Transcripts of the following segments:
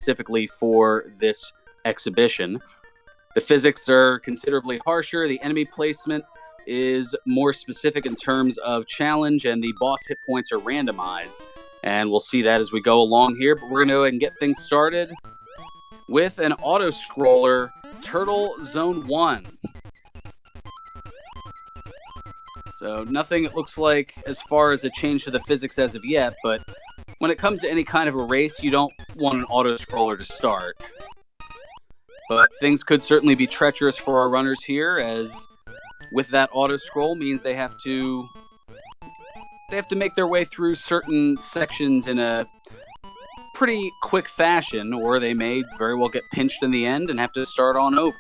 specifically for this exhibition. The physics are considerably harsher. The enemy placement is more specific in terms of challenge, and the boss hit points are randomized. And we'll see that as we go along here. But we're going to go ahead and get things started with an auto-scroller, Turtle Zone 1. So nothing, it looks like, as far as a change to the physics as of yet, but when it comes to any kind of a race, you don't want an auto-scroller to start. But things could certainly be treacherous for our runners here, as with that auto-scroll means they have to make their way through certain sections in a pretty quick fashion, or they may very well get pinched in the end and have to start on over.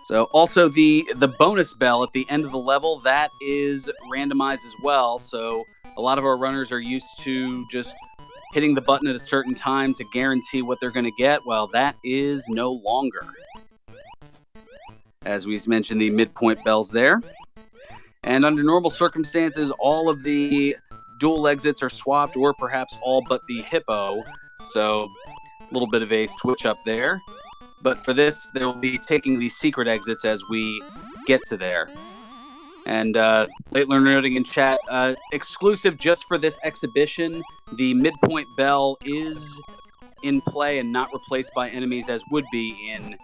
So also the bonus bell at the end of the level, that is randomized as well. So a lot of our runners are used to just hitting the button at a certain time to guarantee what they're going to get. Well, that is no longer. As we mentioned, the midpoint bells there. And under normal circumstances, all of the dual exits are swapped, or perhaps all but the hippo. So a little bit of a switch up there. But for this, they'll be taking the secret exits as we get to there. And late learner noting in chat, exclusive just for this exhibition, the midpoint bell is in play and not replaced by enemies as would be in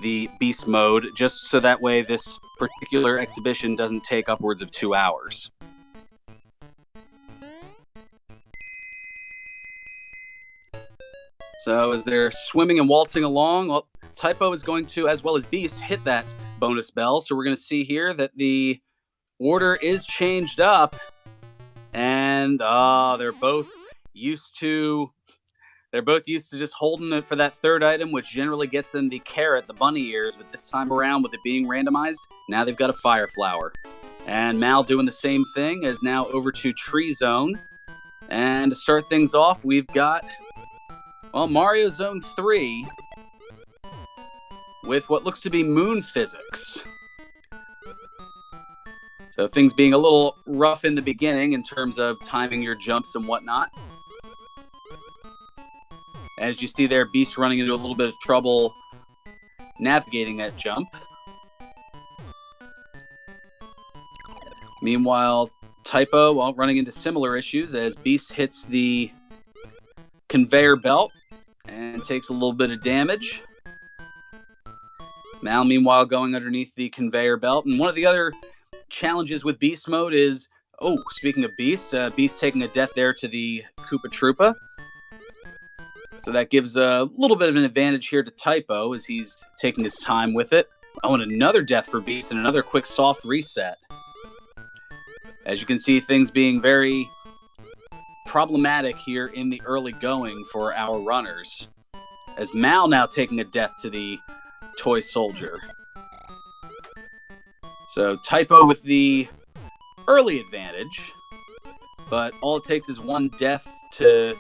the beast mode, just so that way this particular exhibition doesn't take upwards of 2 hours. So as they're swimming and waltzing along, well, Typo is going to, as well as Beast, hit that bonus bell. So we're going to see here that the order is changed up, and they're both used to just holding it for that third item, which generally gets them the carrot, the bunny ears. But this time around, with it being randomized, now they've got a fire flower. And Mal doing the same thing, is now over to Tree Zone. And to start things off, we've got, well, Mario Zone 3 with what looks to be moon physics. So things being a little rough in the beginning in terms of timing your jumps and whatnot. As you see there, Beast running into a little bit of trouble navigating that jump. Meanwhile, Typo, well, running into similar issues as Beast hits the conveyor belt and takes a little bit of damage. Mal, meanwhile, going underneath the conveyor belt. And one of the other challenges with Beast mode is, speaking of Beast, Beast taking a death there to the Koopa Troopa. So that gives a little bit of an advantage here to Typo as he's taking his time with it. Oh, and another death for Beast and another quick soft reset. As you can see, things being very problematic here in the early going for our runners. As Mal now taking a death to the Toy Soldier. So Typo with the early advantage, but all it takes is one death to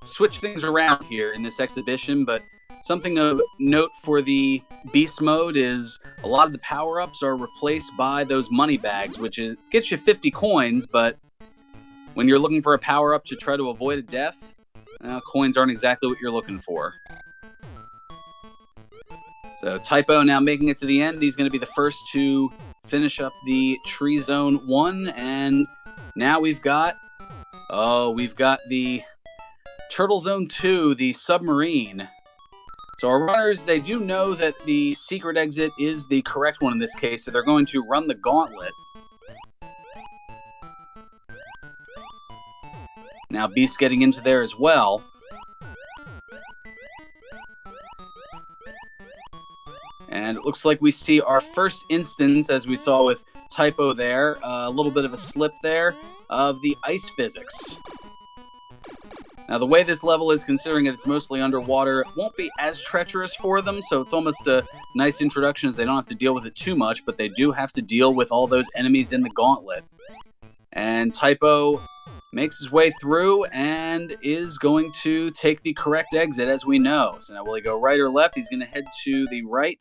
switch things around here in this exhibition. But something of note for the Beast mode is a lot of the power-ups are replaced by those money bags, which gets you 50 coins, but when you're looking for a power-up to try to avoid a death, coins aren't exactly what you're looking for. So Typo now making it to the end. He's going to be the first to finish up the Tree Zone 1. And now we've got the Turtle Zone 2, the submarine. So our runners, they do know that the secret exit is the correct one in this case, so they're going to run the gauntlet. Now Beast getting into there as well. And it looks like we see our first instance, as we saw with Typo there, a little bit of a slip there, of the ice physics. Now, the way this level is, considering that it's mostly underwater, it won't be as treacherous for them, so it's almost a nice introduction as they don't have to deal with it too much, but they do have to deal with all those enemies in the gauntlet. And Typo makes his way through and is going to take the correct exit, as we know. So now will he go right or left? He's going to head to the right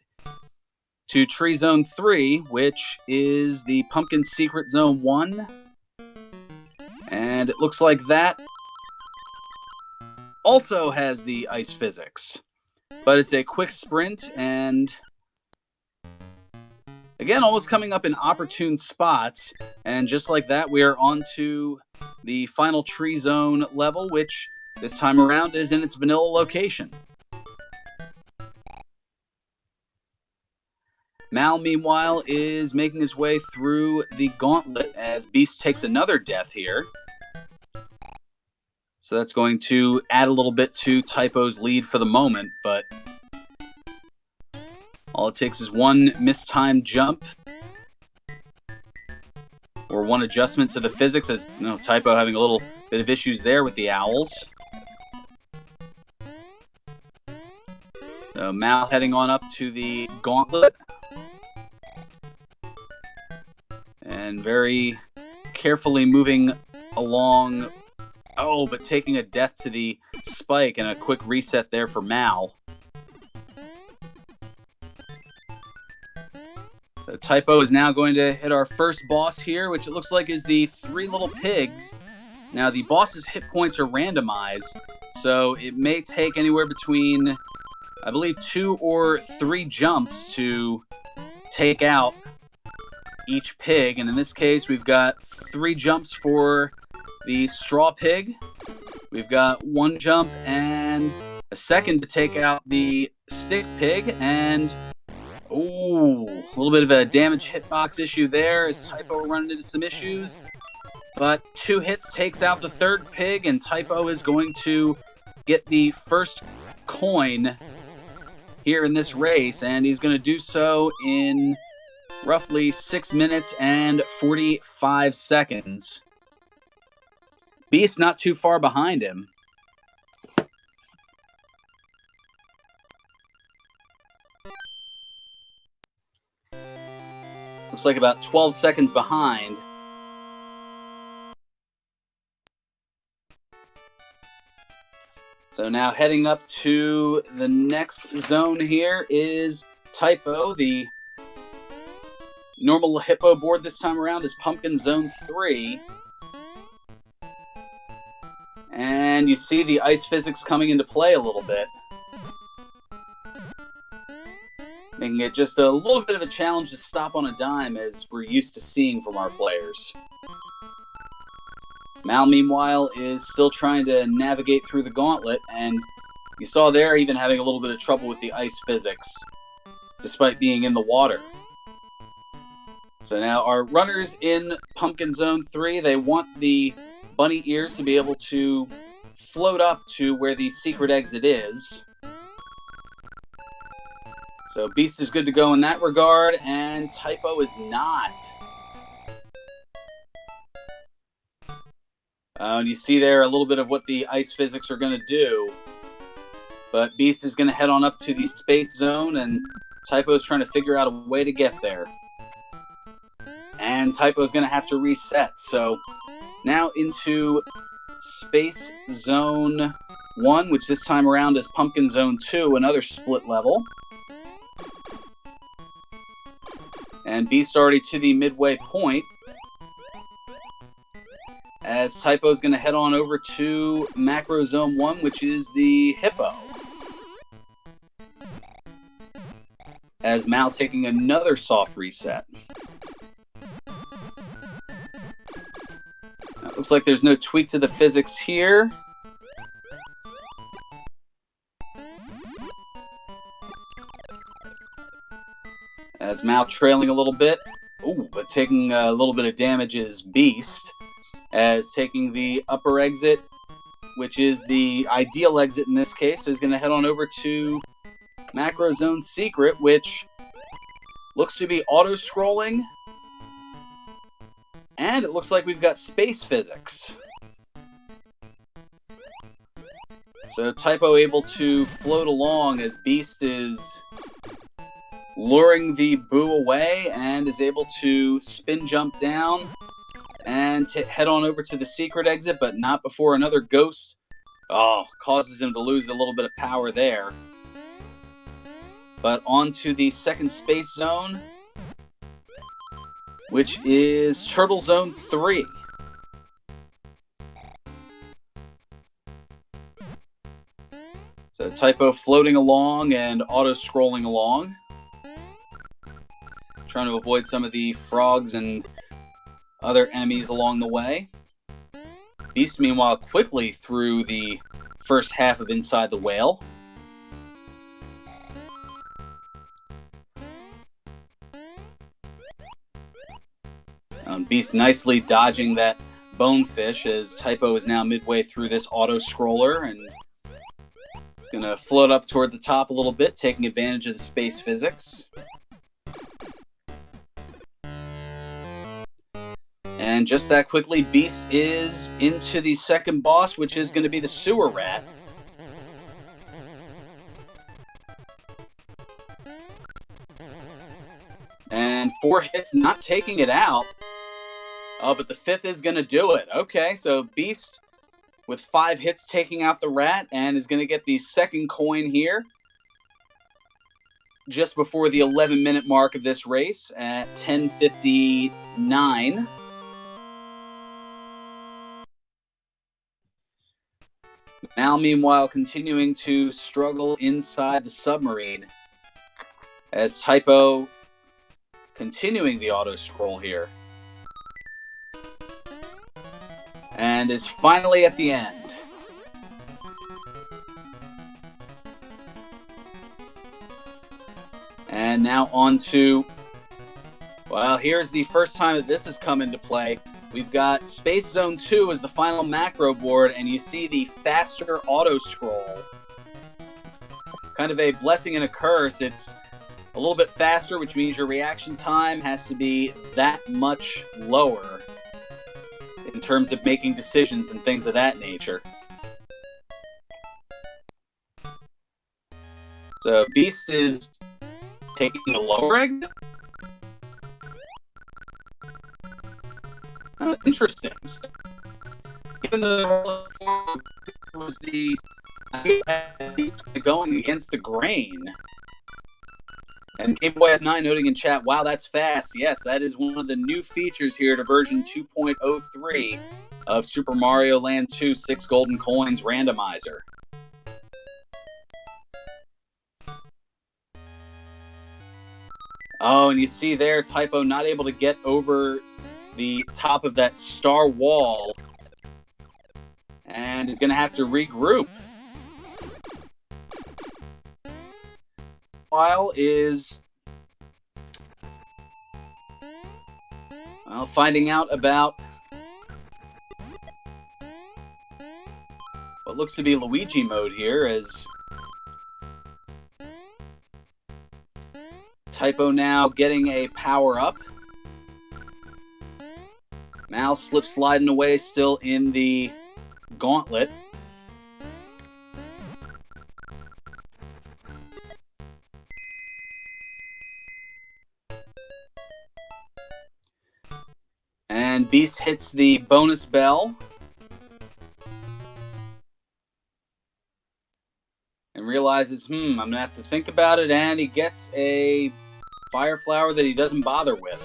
to Tree Zone 3, which is the Pumpkin Secret Zone 1. And And it looks like that also has the ice physics. But it's a quick sprint, and again, almost coming up in opportune spots. And just like that, we are on to the final tree zone level, which this time around is in its vanilla location. Mal, meanwhile, is making his way through the gauntlet as Beast takes another death here. So that's going to add a little bit to Typo's lead for the moment, but all it takes is one mistimed jump or one adjustment to the physics, as Typo having a little bit of issues there with the owls. So Mal heading on up to the gauntlet. And very carefully moving along. Oh, but taking a death to the spike and a quick reset there for Mal. So Typo is now going to hit our first boss here, which it looks like is the Three Little Pigs. Now, the boss's hit points are randomized, so it may take anywhere between, I believe, 2 or 3 jumps to take out each pig. And in this case, we've got 3 jumps for the straw pig. We've got 1 jump and a second to take out the stick pig. And ooh, a little bit of a damage hitbox issue there as Typo running into some issues. But 2 hits takes out the 3rd pig, and Typo is going to get the first coin here in this race, and he's going to do so in roughly 6 minutes and 45 seconds. Beast not too far behind him. Looks like about 12 seconds behind. So now heading up to the next zone here is Typo. The normal hippo board this time around is Pumpkin Zone 3. And you see the ice physics coming into play a little bit, making it just a little bit of a challenge to stop on a dime, as we're used to seeing from our players. Mal, meanwhile, is still trying to navigate through the gauntlet, and you saw there even having a little bit of trouble with the ice physics, despite being in the water. So now our runners in Pumpkin Zone 3, they want the bunny ears to be able to float up to where the secret exit is. So Beast is good to go in that regard, and Typo is not. You see there a little bit of what the ice physics are going to do. But Beast is going to head on up to the space zone, and Typo is trying to figure out a way to get there. And Typo is going to have to reset. So now into Space Zone 1, which this time around is Pumpkin Zone 2, another split level. And Beast already to the midway point, as Typo is going to head on over to Macro Zone 1, which is the Hippo. As Mal taking another soft reset. Now, it looks like there's no tweak to the physics here. As Mal trailing a little bit. Ooh, but taking a little bit of damage is Beast. As taking the upper exit, which is the ideal exit in this case, is going to head on over to Macro Zone Secret, which looks to be auto-scrolling. And it looks like we've got space physics. So Typo able to float along as Beast is luring the boo away and is able to spin jump down and head on over to the secret exit, but not before another ghost causes him to lose a little bit of power there. But on to the second space zone, which is Turtle Zone 3. So Typo floating along and auto-scrolling along. Trying to avoid some of the frogs and other enemies along the way. Beast, meanwhile, quickly through the first half of Inside the Whale. Beast nicely dodging that bonefish as Typo is now midway through this auto-scroller, and it's going to float up toward the top a little bit, taking advantage of the space physics. And just that quickly, Beast is into the second boss, which is going to be the sewer rat. And 4 hits, not taking it out. Oh, but the 5th is going to do it. Okay, so Beast with 5 hits taking out the rat and is going to get the second coin here just before the 11-minute mark of this race at 10:59. Mal, meanwhile, continuing to struggle inside the submarine as Typo continuing the auto-scroll here. And is finally at the end. And now on to, well, here's the first time that this has come into play. We've got Space Zone 2 as the final macro board, and you see the faster auto-scroll. Kind of a blessing and a curse. It's a little bit faster, which means your reaction time has to be that much lower in terms of making decisions and things of that nature. So Beast is taking the lower exit? Interesting. Given the was the going against the grain. And GameBoy9 noting in chat, wow, that's fast. Yes, that is one of the new features here to version 2.03 of Super Mario Land 2 6 Golden Coins Randomizer. Oh, and you see there, Typo not able to get over the top of that star wall and is going to have to regroup. While is finding out about what looks to be Luigi mode here as Typo now getting a power-up. Mal slip sliding away still in the gauntlet. And Beast hits the bonus bell. And realizes, I'm going to have to think about it, and he gets a fire flower that he doesn't bother with.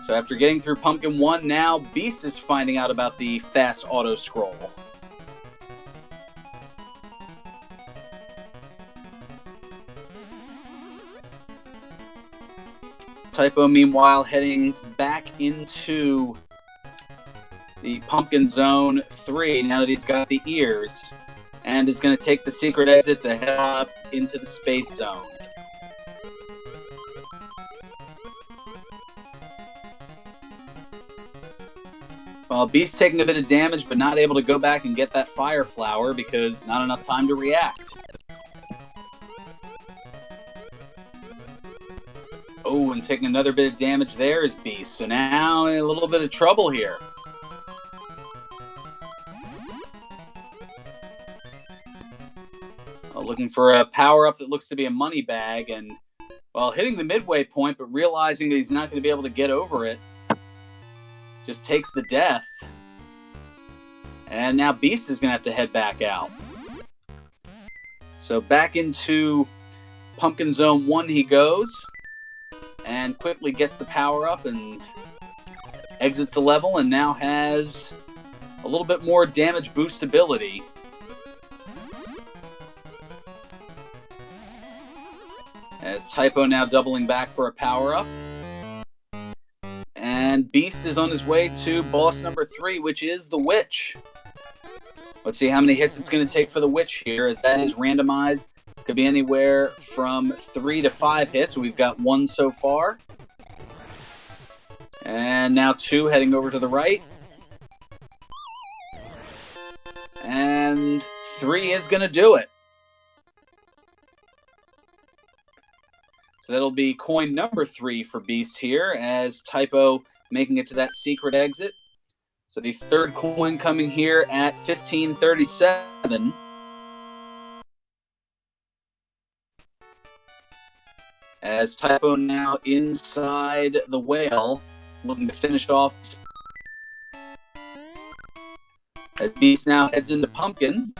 So after getting through Pumpkin 1, now Beast is finding out about the fast auto-scroll. Typo, meanwhile, heading back into the Pumpkin Zone 3, now that he's got the ears, and is going to take the secret exit to head up into the Space Zone. Well, Beast taking a bit of damage, but not able to go back and get that fire flower because not enough time to react. Oh, and taking another bit of damage there is Beast. So now in a little bit of trouble here. Looking for a power-up that looks to be a money bag, and, well, hitting the midway point, but realizing that he's not going to be able to get over it, just takes the death. And now Beast is going to have to head back out. So back into Pumpkin Zone 1 he goes, and quickly gets the power-up and exits the level, and now has a little bit more damage boostability. As Typo now doubling back for a power-up. And Beast is on his way to boss number 3, which is the Witch. Let's see how many hits it's going to take for the Witch here, as that is randomized. Could be anywhere from 3 to 5 hits. We've got 1 so far. And now 2 heading over to the right. And 3 is going to do it. So that'll be coin number 3 for Beast here, as Typo making it to that secret exit. So the third coin coming here at 1537. As Typo now inside the whale, looking to finish off. As Beast now heads into Pumpkin.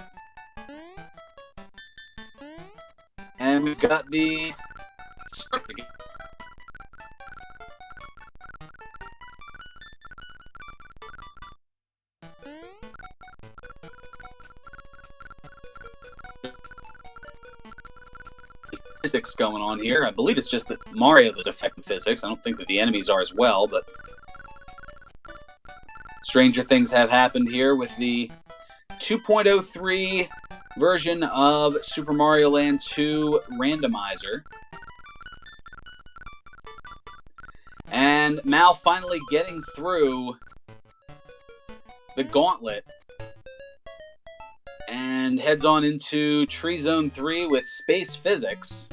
And we've got the physics going on here. I believe it's just that Mario that's affecting physics. I don't think that the enemies are as well, but stranger things have happened here with the 2.03 version of Super Mario Land 2 randomizer. And Mal finally getting through the gauntlet and heads on into Tree Zone 3 with Space Physics.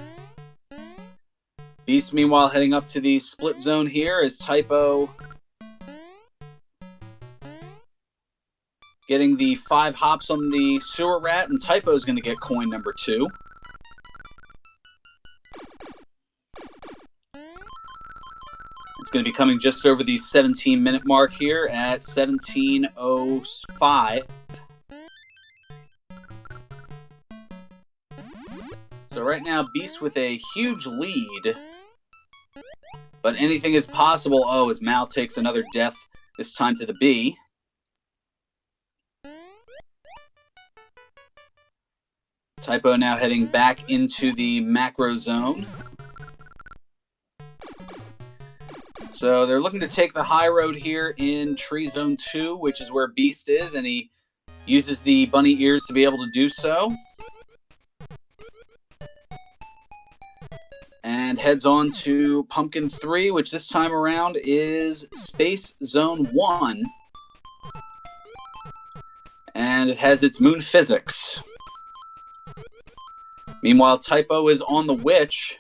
Beast, meanwhile, heading up to the split zone here as Typo getting the 5 hops on the sewer rat, and Typo's going to get coin number 2. It's going to be coming just over the 17-minute mark here at 17:05. So right now, Beast with a huge lead. But anything is possible. Oh, as Mal takes another death, this time to the B. Typo now heading back into the macro zone. So they're looking to take the high road here in Tree Zone 2, which is where Beast is, and he uses the bunny ears to be able to do so. And heads on to Pumpkin 3, which this time around is Space Zone 1. And it has its moon physics. Meanwhile, Typo is on the Witch.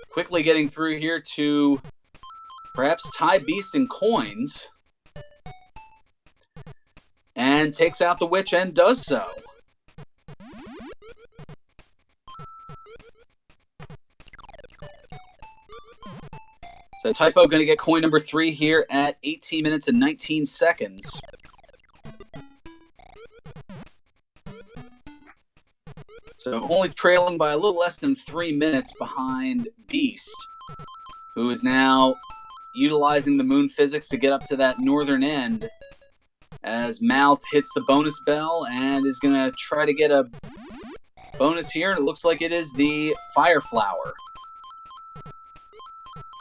Quickly getting through here to perhaps tie Beast in coins. And takes out the Witch and does so. So Typo going to get coin number 3 here at 18 minutes and 19 seconds. So only trailing by a little less than 3 minutes behind Beast, who is now utilizing the moon physics to get up to that northern end as Mal hits the bonus bell and is going to try to get a bonus here. And it looks like it is the Fire Flower.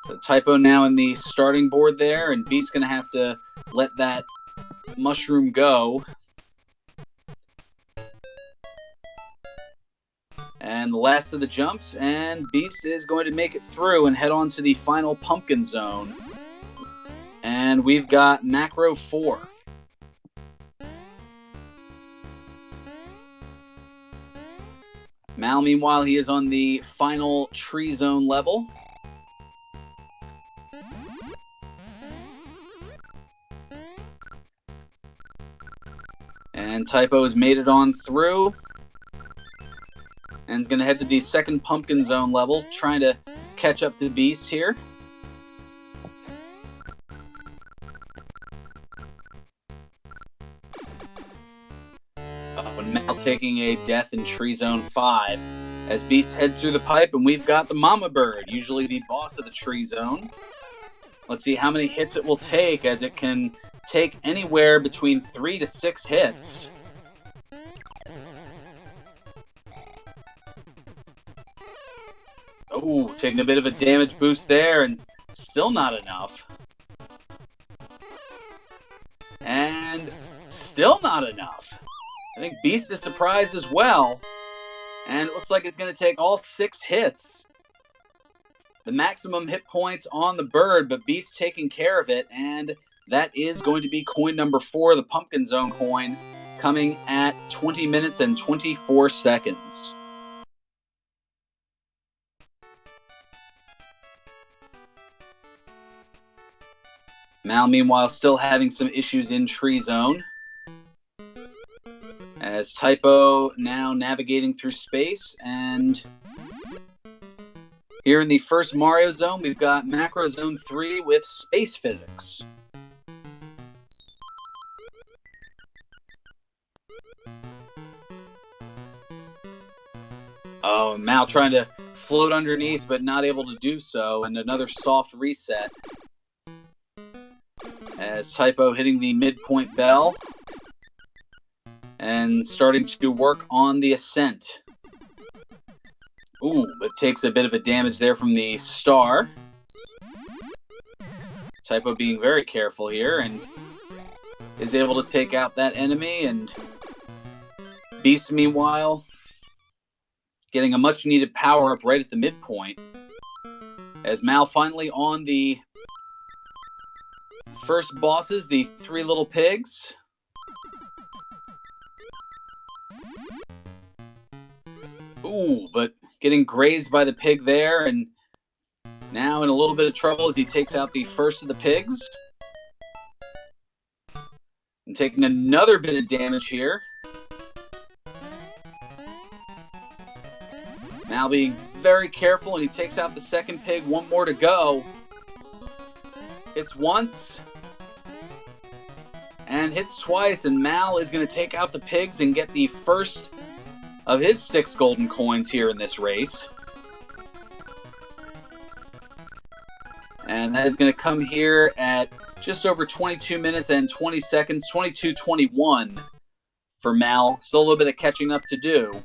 So Typo now in the starting board there, and Beast's going to have to let that mushroom go. And the last of the jumps, and Beast is going to make it through and head on to the final Pumpkin Zone. And we've got Macro 4. Mal, meanwhile, he is on the final Tree Zone level. And Typo has made it on through. And is going to head to the second Pumpkin Zone level, trying to catch up to Beast here. And Mal taking a death in Tree Zone 5. As Beast heads through the pipe, and we've got the Mama Bird, usually the boss of the Tree Zone. Let's see how many hits it will take, as it can take anywhere between 3 to 6 hits. Oh, taking a bit of a damage boost there, and still not enough. And still not enough. I think Beast is surprised as well. And it looks like it's going to take all 6 hits. The maximum hit points on the bird, but Beast taking care of it. And that is going to be coin number 4, the Pumpkin Zone coin, coming at 20 minutes and 24 seconds. Mal, meanwhile, still having some issues in Tree Zone, as Typo now navigating through space. And here in the first Mario Zone, we've got Macro Zone 3 with Space Physics. Oh, Mal trying to float underneath, but not able to do so, and another soft reset. As Typo hitting the midpoint bell and starting to work on the ascent. Ooh, but takes a bit of a damage there from the star. Typo being very careful here and is able to take out that enemy. And Beast, meanwhile, getting a much needed power up right at the midpoint. As Mal finally on the first bosses, the 3 little pigs. Ooh, but getting grazed by the pig there, and now in a little bit of trouble as he takes out the first of the pigs. And taking another bit of damage here. Mal being very careful, and he takes out the second pig. 1 more to go. Hits once. And hits twice, and Mal is going to take out the pigs and get the first of his 6 golden coins here in this race. And that is going to come here at just over 22 minutes and 20 seconds, 22:21 for Mal. Still a little bit of catching up to do.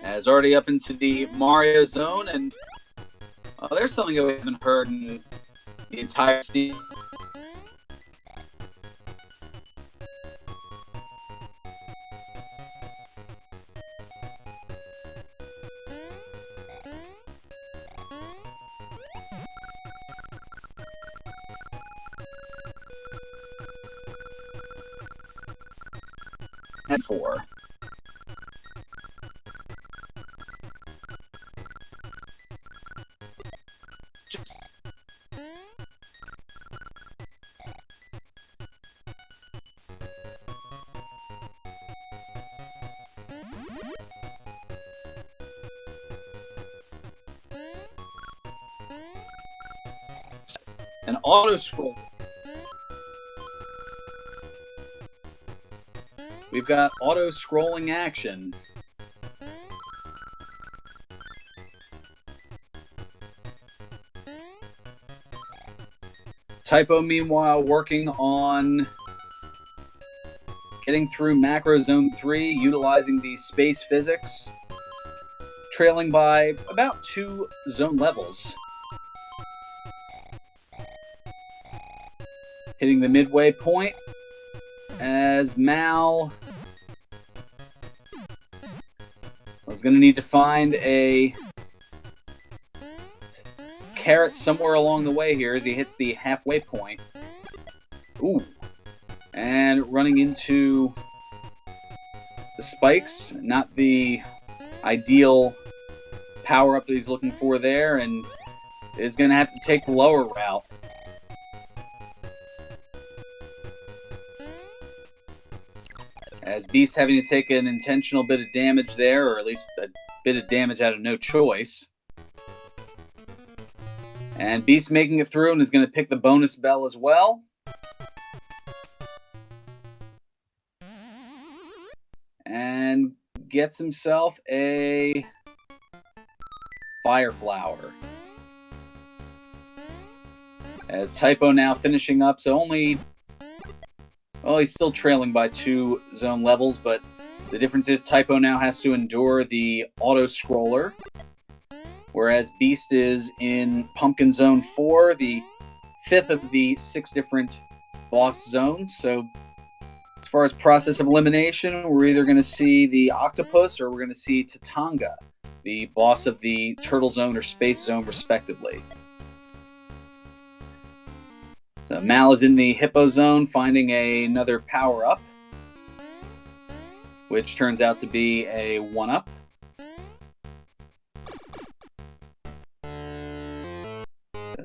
As already up into the Mario Zone, and there's something that we haven't heard in the entire season. And 4. An auto scroll. We've got auto scrolling action. Typo, meanwhile, working on getting through Macro Zone 3, utilizing the space physics, trailing by about 2 zone levels. Hitting the midway point as Mal was going to need to find a carrot somewhere along the way here as he hits the halfway point. Ooh. And running into the spikes. Not the ideal power-up that he's looking for there, and is going to have to take the lower route. As Beast having to take an intentional bit of damage there, or at least a bit of damage out of no choice. And Beast making it through and is going to pick the bonus bell as well. And gets himself a Fire Flower. As Typo now finishing up, so only... Well, he's still trailing by 2 zone levels, but the difference is Typo now has to endure the auto-scroller, whereas Beast is in Pumpkin Zone 4, the 5th of the 6 different boss zones. So as far as process of elimination, we're either going to see the Octopus or we're going to see Tatanga, the boss of the Turtle Zone or Space Zone, respectively. So Mal is in the Hippo Zone, finding another power-up, which turns out to be a 1-up.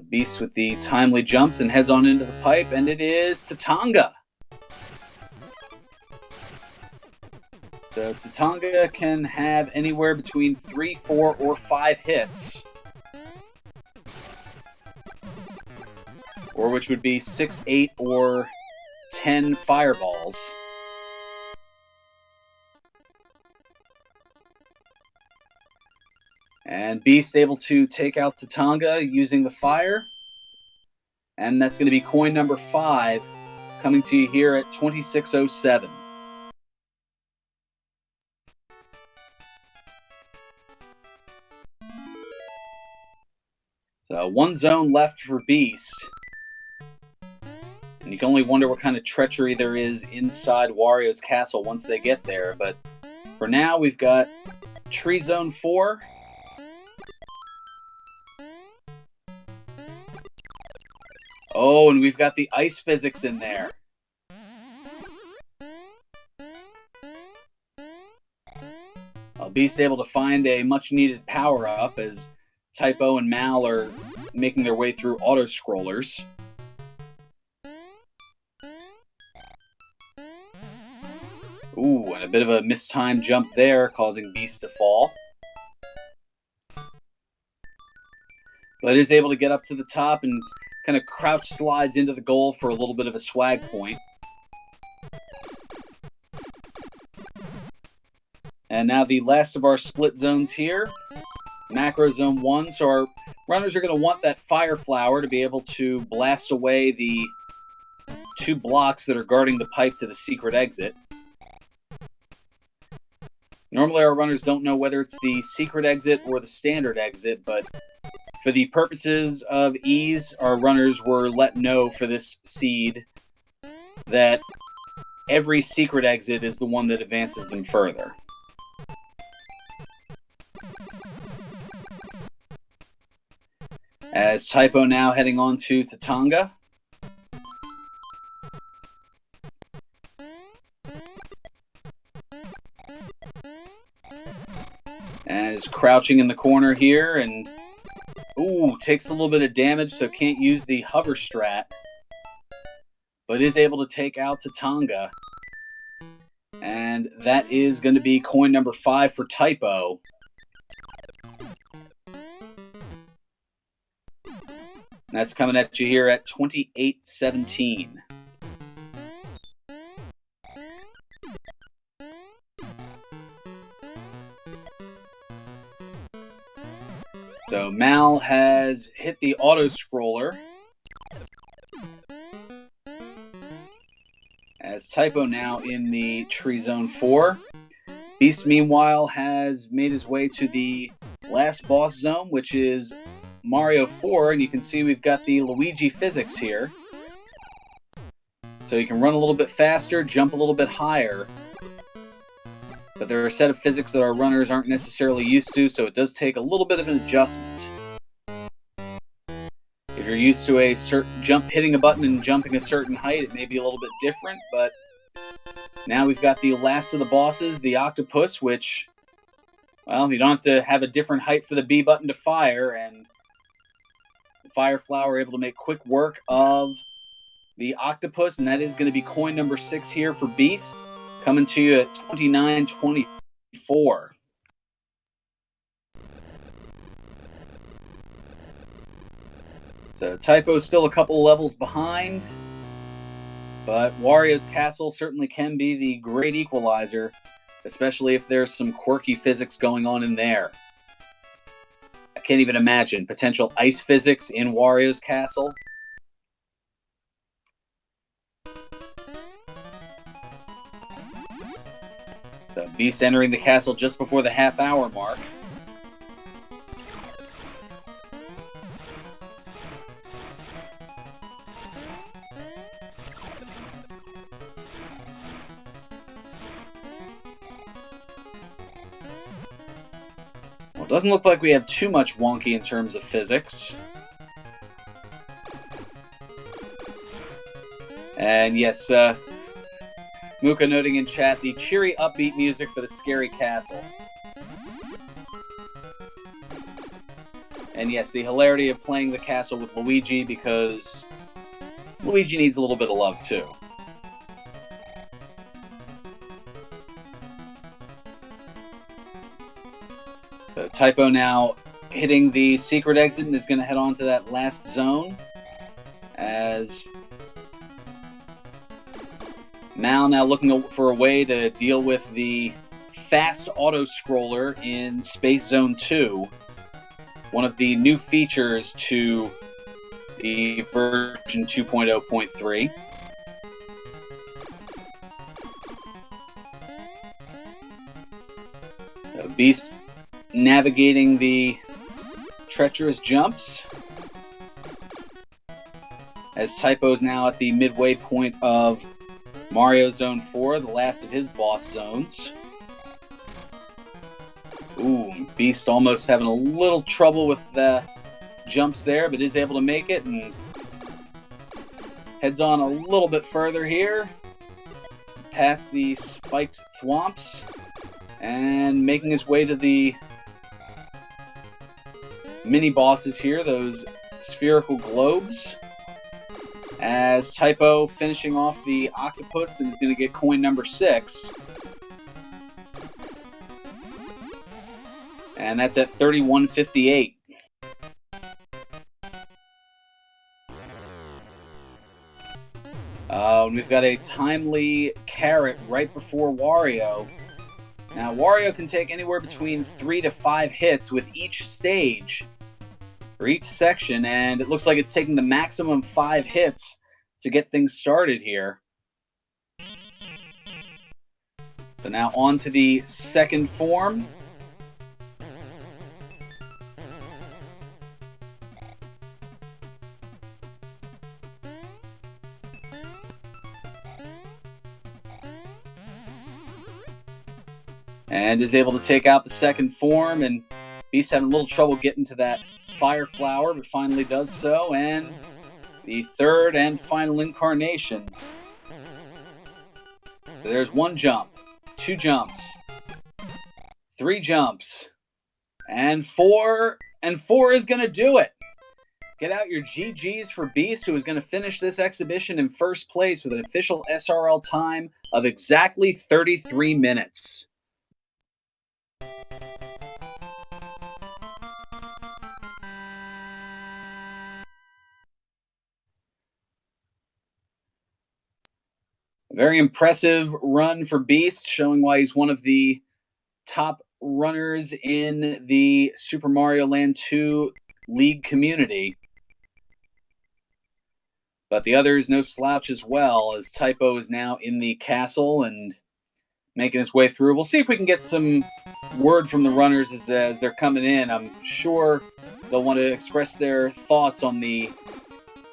Beast with the timely jumps and heads on into the pipe, and it is Tatanga. So Tatanga can have anywhere between 3, 4, or 5 hits, or which would be 6, 8, or 10 fireballs. And Beast able to take out Tatanga using the fire. And that's going to be coin number 5, coming to you here at 2607. So 1 zone left for Beast. And you can only wonder what kind of treachery there is inside Wario's castle once they get there. But for now, we've got Tree Zone 4. Oh, and we've got the ice physics in there. Beast able to find a much-needed power-up as Typo and Mal are making their way through auto-scrollers. Ooh, and a bit of a mistimed jump there, causing Beast to fall. But is able to get up to the top and kind of crouch slides into the goal for a little bit of a swag point. And now the last of our split zones here, Macro Zone 1. So our runners are going to want that Fire Flower to be able to blast away the 2 blocks that are guarding the pipe to the secret exit. Normally our runners don't know whether it's the secret exit or the standard exit, but for the purposes of ease, our runners were let know for this seed that every secret exit is the one that advances them further. As Typo now heading on to Tatanga. And is crouching in the corner here and ooh, takes a little bit of damage, so can't use the hover strat. But is able to take out Tatanga. And that is going to be coin number 5 for Typo. That's coming at you here at 2817. So Mal has hit the auto-scroller. As Typo now in the Tree Zone 4. Beast, meanwhile, has made his way to the last boss zone, which is Mario 4, and you can see we've got the Luigi physics here. So you can run a little bit faster, jump a little bit higher. But there are a set of physics that our runners aren't necessarily used to, so it does take a little bit of an adjustment. If you're used to a certain jump, hitting a button and jumping a certain height, it may be a little bit different, but now we've got the last of the bosses, the Octopus, which, well, you don't have to have a different height for the B button to fire, and the Fire Flower able to make quick work of the Octopus, and that is going to be coin number 6 here for Beast, coming to you at 2924. So Typo's still a couple levels behind, but Wario's Castle certainly can be the great equalizer, especially if there's some quirky physics going on in there. I can't even imagine potential ice physics in Wario's Castle. So Beast entering the castle just before the half-hour mark. Well, it doesn't look like we have too much wonky in terms of physics. And yes, Muka noting in chat the cheery, upbeat music for the scary castle. And yes, the hilarity of playing the castle with Luigi, because Luigi needs a little bit of love too. So Typo now hitting the secret exit and is going to head on to that last zone, as Mal now looking for a way to deal with the fast auto-scroller in Space Zone 2, one of the new features to the version 2.0.3. Beast navigating the treacherous jumps, as Typo's now at the midway point of Mario Zone 4, the last of his boss zones. Ooh, Beast almost having a little trouble with the jumps there, but is able to make it and heads on a little bit further here, past the spiked thwomps, and making his way to the mini bosses here, those spherical globes, as Typo finishing off the octopus and is going to get coin number 6. And that's at 3158. We've got a timely carrot right before Wario. Now, Wario can take anywhere between 3 to 5 hits with each stage, or each section, and it looks like it's taking the maximum 5 hits to get things started here. So now on to the second form. And is able to take out the second form, and Beast having a little trouble getting to that fire flower, but finally does so, and the third and final incarnation. So there's 1 jump, 2 jumps, 3 jumps, and 4, and 4 is going to do it. Get out your GGs for Beast, who is going to finish this exhibition in first place with an official SRL time of exactly 33 minutes. A very impressive run for Beast, showing why he's one of the top runners in the Super Mario Land 2 League community. But the others no slouch as well, as Typo is now in the castle and making his way through. We'll see if we can get some word from the runners as they're coming in. I'm sure they'll want to express their thoughts on the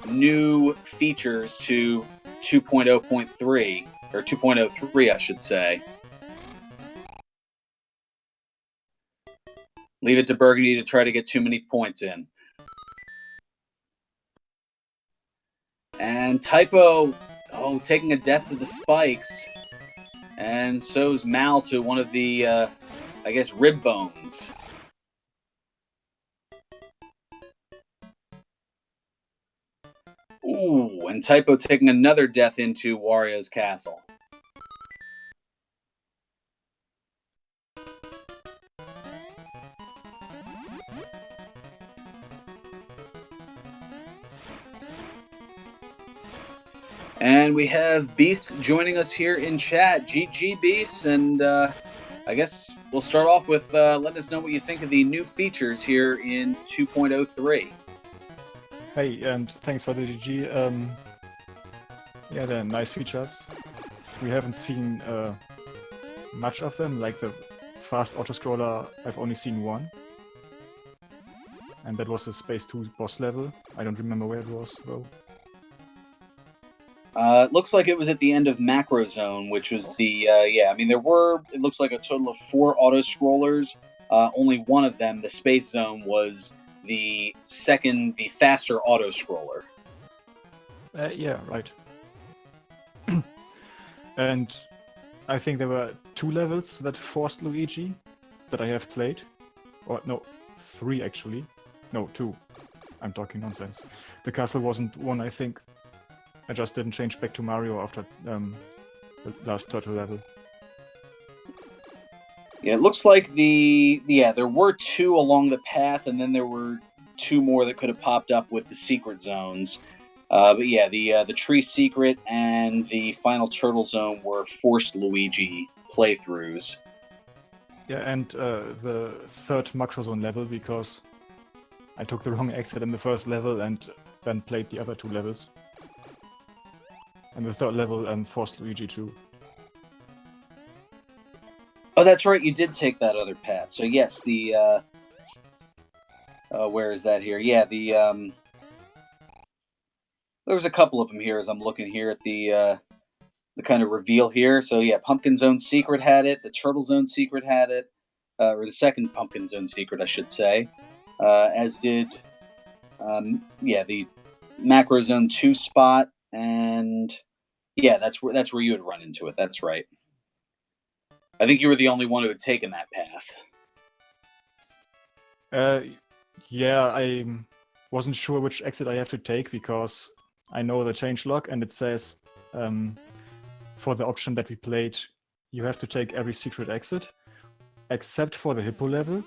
new features to 2.0.3, or 2.03, I should say. Leave it to Burgundy to try to get too many points in. And Typo, taking a death to the spikes. And so's Mal to one of the, I guess, rib bones. Ooh, and Typo taking another death into Wario's castle. And we have Beast joining us here in chat. GG, Beast, and I guess we'll start off with letting us know what you think of the new features here in 2.03. Hey, and thanks for the GG. Yeah, they're nice features. We haven't seen much of them. Like the fast auto-scroller, I've only seen one. And that was the Space 2 boss level. I don't remember where it was, though. It looks like it was at the end of Macro Zone, which was the, I mean, there were, it looks like a total of 4 auto-scrollers. Only one of them, the Space Zone, was the faster auto-scroller. Yeah, right. And I think there were 2 levels that forced Luigi that I have played. Or, no, 3 actually. No, 2. I'm talking nonsense. The castle wasn't one, I think. I just didn't change back to Mario after the last turtle level. Yeah, it looks like there were 2 along the path, and then there were 2 more that could have popped up with the secret zones. But yeah, the tree secret and the final turtle zone were forced Luigi playthroughs. Yeah, and the third Macro Zone level, because I took the wrong exit in the first level and then played the other 2 levels. And the third level forced Luigi too. Oh, that's right, you did take that other path. So yes, the where is that here? Yeah, there was a couple of them here as I'm looking here at the kind of reveal here. So yeah, Pumpkin Zone Secret had it, the Turtle Zone Secret had it, or the second Pumpkin Zone Secret, I should say, as did the Macro Zone 2 spot, and yeah, that's where you had run into it. That's right. I think you were the only one who had taken that path. Yeah, I wasn't sure which exit I have to take because I know the changelog and it says for the option that we played, you have to take every secret exit, except for the hippo level.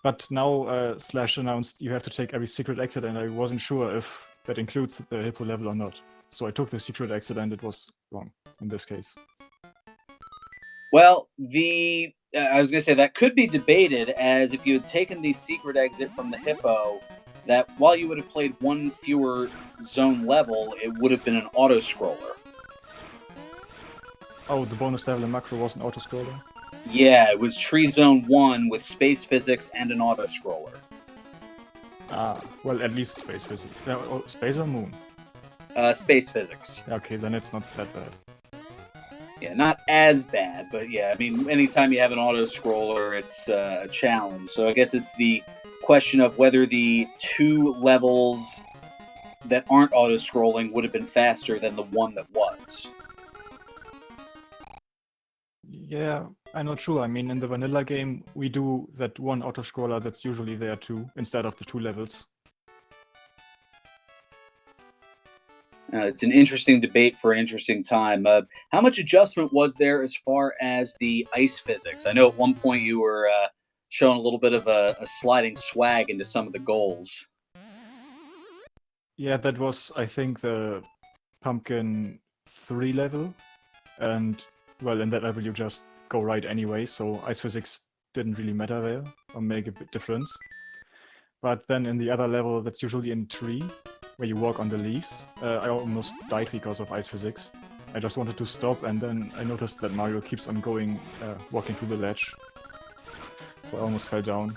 But now Slash announced you have to take every secret exit, and I wasn't sure if that includes the hippo level or not. So I took the secret exit and it was wrong in this case. Well, I was going to say that could be debated, as if you had taken the secret exit from the hippo, that while you would have played 1 fewer zone level, it would have been an auto-scroller. Oh, the bonus level in Macro was an auto-scroller? Yeah, it was Tree Zone 1 with space physics and an auto-scroller. Ah, well, at least space physics. Space or moon? Space physics. Okay, then it's not that bad. Yeah, not as bad, but yeah, I mean, anytime you have an auto-scroller, it's a challenge. So I guess it's the question of whether the 2 levels that aren't auto-scrolling would have been faster than the one that was. Yeah, I'm not sure. I mean, in the vanilla game, we do that 1 auto-scroller that's usually there too, instead of the 2 levels. It's an interesting debate for an interesting time. How much adjustment was there as far as the ice physics? I know at one point you were showing a little bit of a sliding swag into some of the goals. Yeah, that was, I think, the Pumpkin 3 level. And, well, in that level you just go right anyway, so ice physics didn't really matter there, or make a big difference. But then in the other level, that's usually in tree, where you walk on the leaves, I almost died because of ice physics. I just wanted to stop, and then I noticed that Mario keeps on going, walking to the ledge. So I almost fell down.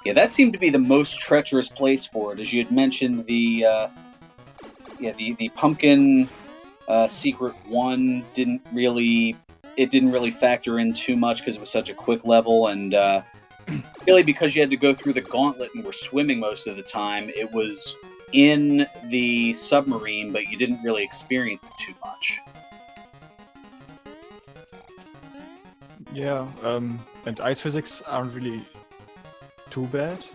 Yeah, that seemed to be the most treacherous place for it. As you had mentioned, the Pumpkin Secret 1 didn't really factor in too much because it was such a quick level, and really because you had to go through the gauntlet and were swimming most of the time, it was in the submarine, but you didn't really experience it too much. Yeah, and ice physics aren't really too bad.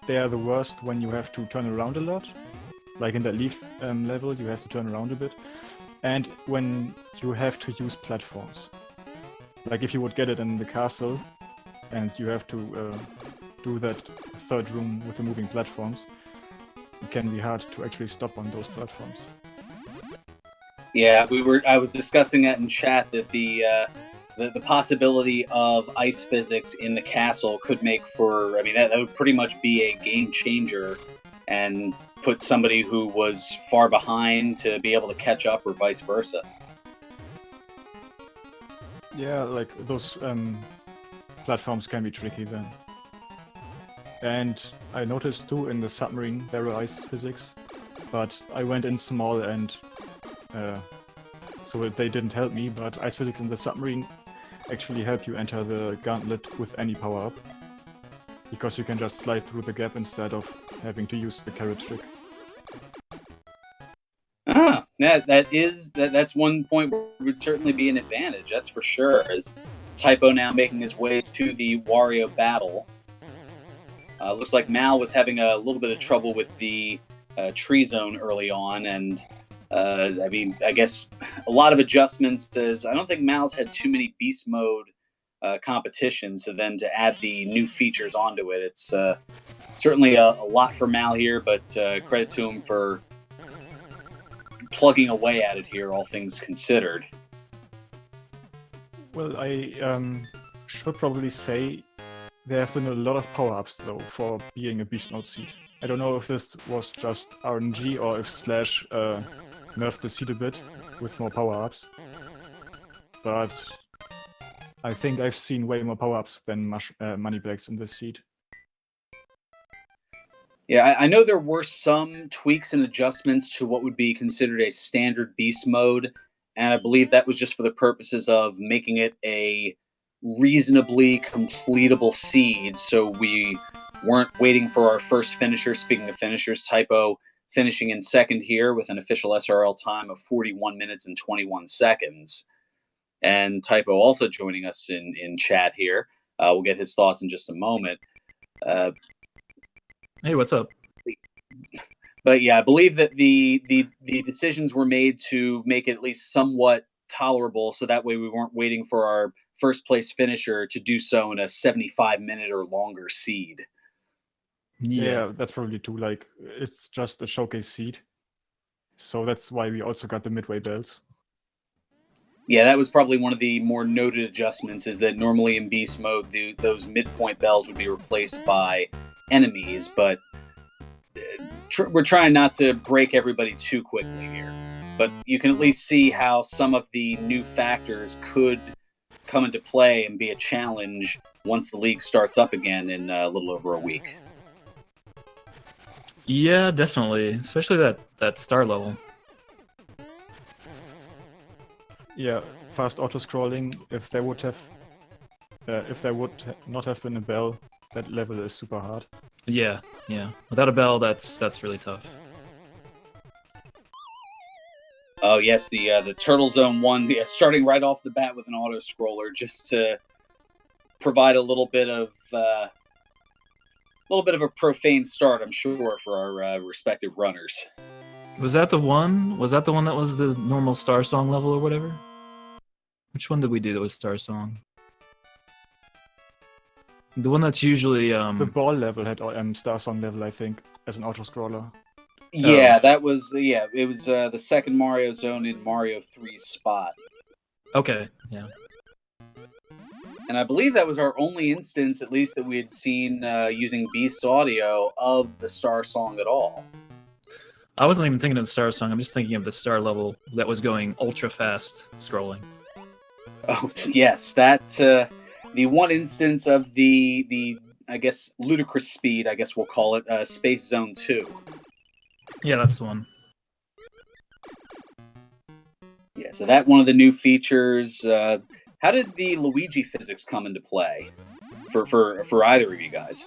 They are the worst when you have to turn around a lot. Like in that leaf level, you have to turn around a bit. And when you have to use platforms. Like if you would get it in the castle, and you have to do that third room with the moving platforms, it can be hard to actually stop on those platforms. Yeah, I was discussing that in chat that the possibility of ice physics in the castle could make for, I mean, that would pretty much be a game changer and put somebody who was far behind to be able to catch up, or vice versa. Yeah, like those platforms can be tricky then. And I noticed too in the submarine there were ice physics, but I went in small and so they didn't help me, but ice physics in the submarine actually help you enter the gauntlet with any power-up, because you can just slide through the gap instead of having to use the carrot trick. That's one point where it would certainly be an advantage, that's for sure, as Typo now making his way to the Wario battle. Looks like Mal was having a little bit of trouble with the tree zone early on, and I guess a lot of adjustments. As I don't think Mal's had too many beast mode competitions, so then to add the new features onto it, it's certainly a lot for Mal here. But credit to him for plugging away at it here, all things considered. Well, I should probably say there have been a lot of power-ups though for being a beast mode seed. I don't know if this was just RNG or if Slash nerfed the seed a bit with more power-ups, but I think I've seen way more power-ups than money bags in this seed. Yeah, I know there were some tweaks and adjustments to what would be considered a standard beast mode, and I believe that was just for the purposes of making it a reasonably completable seed, so we weren't waiting for our first finisher. Speaking of finishers, Typo finishing in second here with an official SRL time of 41 minutes and 21 seconds. And Typo also joining us in chat here. We'll get his thoughts in just a moment. Hey, what's up? But yeah, I believe that the decisions were made to make it at least somewhat tolerable, so that way we weren't waiting for our first place finisher to do so in a 75-minute or longer seed. Yeah, that's probably too, like, it's just a showcase seed. So that's why we also got the midway bells. Yeah, that was probably one of the more noted adjustments, is that normally in beast mode, those midpoint bells would be replaced by enemies, but we're trying not to break everybody too quickly here. But you can at least see how some of the new factors could come into play and be a challenge once the league starts up again in a little over a week. Yeah, definitely, especially that star level. Yeah, fast auto-scrolling, if there would not have been a bell, that level is super hard. Yeah. Without a bell, that's really tough. Oh yes, the Turtle Zone 1, starting right off the bat with an auto scroller, just to provide a little bit of a profane start, I'm sure, for our respective runners. Was that the one? Was that the one that was the normal Star Song level or whatever? Which one did we do that was Star Song? The one that's usually The ball level had Star Song level, I think, as an auto-scroller. Yeah, that was it was the second Mario Zone in Mario 3's spot. Okay, yeah. And I believe that was our only instance, at least, that we had seen using Beast's audio of the Star Song at all. I wasn't even thinking of the Star Song, I'm just thinking of the Star level that was going ultra fast scrolling. Oh, yes, that the one instance of the I guess ludicrous speed, I guess we'll call it, Space Zone 2. Yeah, that's the one. Yeah, so that one of the new features. How did the Luigi physics come into play for either of you guys?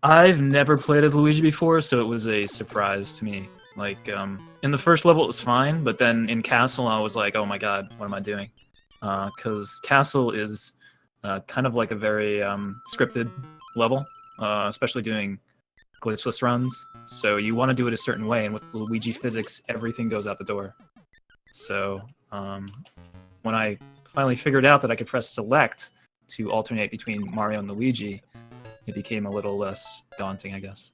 I've never played as Luigi before, so it was a surprise to me. Like, in the first level it was fine, but then in Castle I was like, oh my god, what am I doing? Because Castle is kind of like a very scripted level, especially doing glitchless runs. So you want to do it a certain way, and with Luigi physics, everything goes out the door. So when I finally figured out that I could press select to alternate between Mario and Luigi, it became a little less daunting, I guess.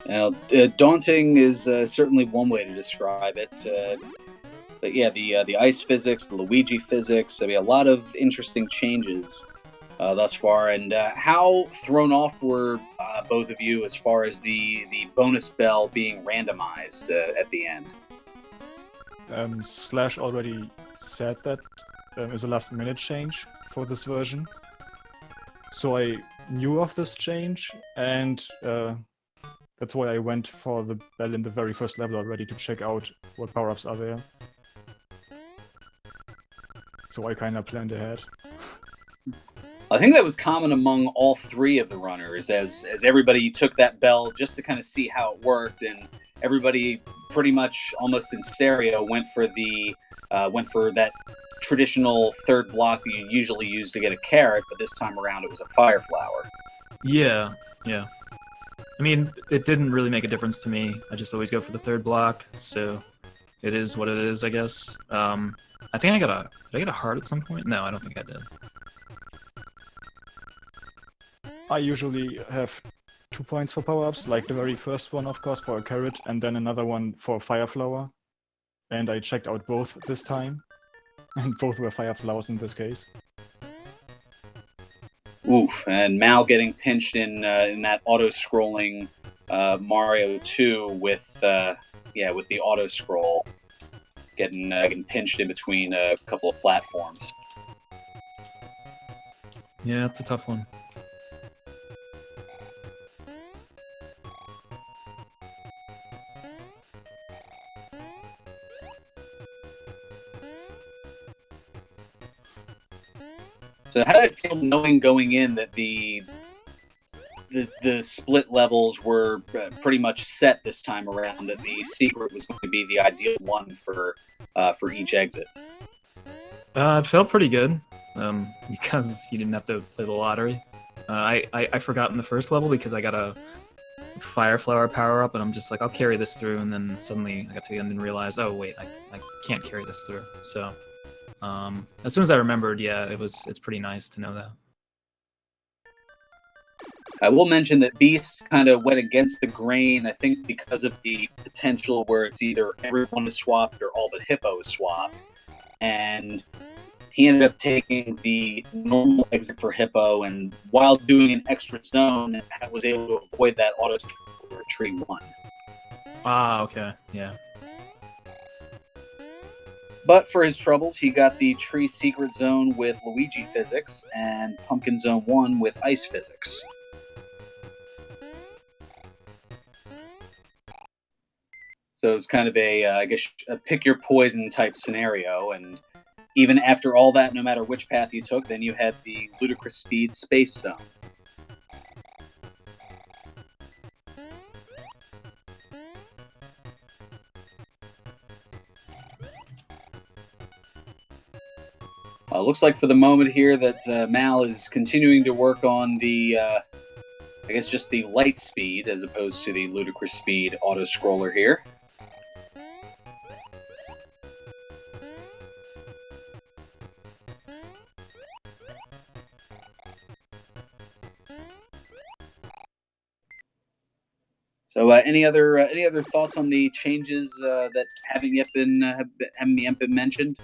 Now, daunting is certainly one way to describe it. But yeah, the ice physics, the Luigi physics. I mean, a lot of interesting changes thus far. And how thrown off were both of you as far as the bonus bell being randomized at the end? Slash already said that is a last minute change for this version. So I knew of this change, and that's why I went for the bell in the very first level already to check out what power-ups are there. So I kinda planned ahead. I think that was common among all three of the runners, as everybody took that bell just to kind of see how it worked, and everybody pretty much almost in stereo went for that traditional third block that you usually use to get a carrot, but this time around it was a fire flower. Yeah, yeah. I mean, it didn't really make a difference to me. I just always go for the third block, so it is what it is, I guess. I think did I get a heart at some point? No, I don't think I did. I usually have 2 points for power-ups, like the very first one, of course, for a carrot, and then another one for fire flower. And I checked out both this time, and both were fire flowers in this case. Oof, and Mal getting pinched in that auto-scrolling Mario 2 with the auto-scroll, getting pinched in between a couple of platforms. Yeah, it's a tough one. So how did it feel knowing going in that the split levels were pretty much set this time around, that the secret was going to be the ideal one for each exit? It felt pretty good, because you didn't have to play the lottery. I forgot in the first level because I got a fire flower power up, and I'm just like, I'll carry this through, and then suddenly I got to the end and realized, oh wait, I can't carry this through. So as soon as I remembered, yeah, it's pretty nice to know that. I will mention that Beast kind of went against the grain, I think, because of the potential where it's either everyone is swapped or all but Hippo is swapped. And he ended up taking the normal exit for Hippo, and while doing an extra zone, was able to avoid that auto for Tree 1. Ah, okay, yeah. But for his troubles, he got the Tree Secret Zone with Luigi Physics and Pumpkin Zone 1 with Ice Physics. So it was kind of I guess, a pick your poison type scenario. And even after all that, no matter which path you took, then you had the Ludicrous Speed Space Zone. Looks like for the moment here that Mal is continuing to work on the, I guess, just the light speed as opposed to the Ludicrous Speed auto-scroller here. So, any other thoughts on the changes that haven't yet been mentioned?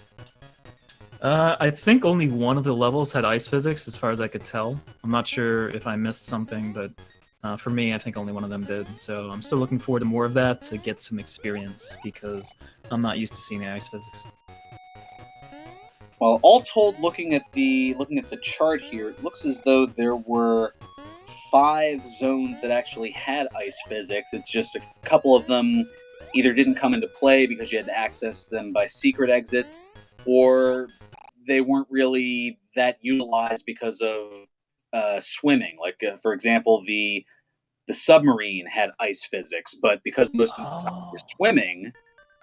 I think only one of the levels had ice physics, as far as I could tell. I'm not sure if I missed something, but for me, I think only one of them did. So I'm still looking forward to more of that to get some experience, because I'm not used to seeing the ice physics. Well, all told, looking at the chart here, it looks as though there were 5 zones that actually had ice physics. It's just a couple of them either didn't come into play because you had to access them by secret exits, or they weren't really that utilized because of swimming. Like, for example, the submarine had ice physics, but because most of the time were swimming,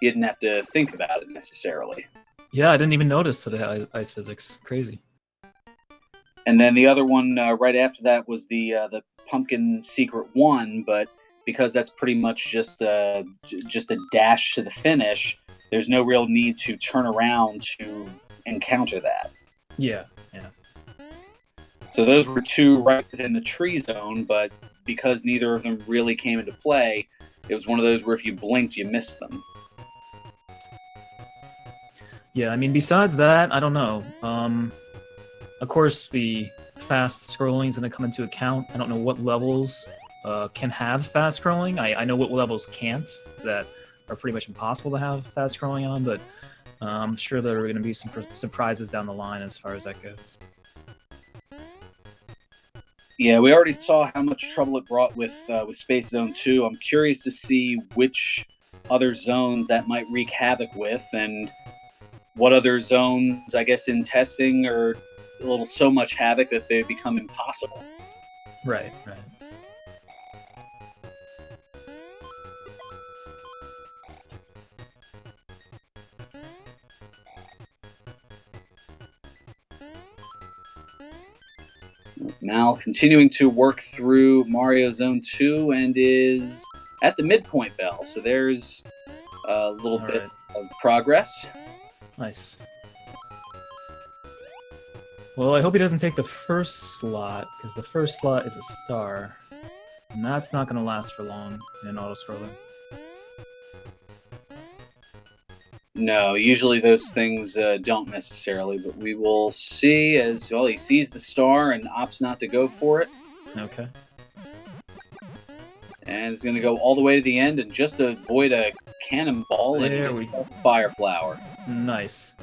you didn't have to think about it necessarily. Yeah, I didn't even notice that it had ice physics. Crazy. And then the other one right after that was the Pumpkin Secret 1, but because that's pretty much just a dash to the finish, there's no real need to turn around to encounter that. Yeah, yeah. So those were 2 right within the tree zone, but because neither of them really came into play, it was one of those where if you blinked, you missed them. Yeah, I mean, besides that, I don't know. Of course, the fast scrolling is going to come into account. I don't know what levels can have fast scrolling. I know what levels can't. That are pretty much impossible to have fast scrolling on, but I'm sure there are going to be some surprises down the line as far as that goes. Yeah, we already saw how much trouble it brought with Space Zone 2. I'm curious to see which other zones that might wreak havoc with, and what other zones, I guess, in testing are a little so much havoc that they become impossible. Right. Mal continuing to work through Mario Zone 2 and is at the midpoint bell. So there's a little bit of progress. Nice. Well, I hope he doesn't take the first slot, because the first slot is a star. And that's not going to last for long in auto-scrolling. No, usually those things don't necessarily, but we will see as, well, he sees the star and opts not to go for it. Okay. And it's going to go all the way to the end and just avoid a cannonball and fire flower. Nice.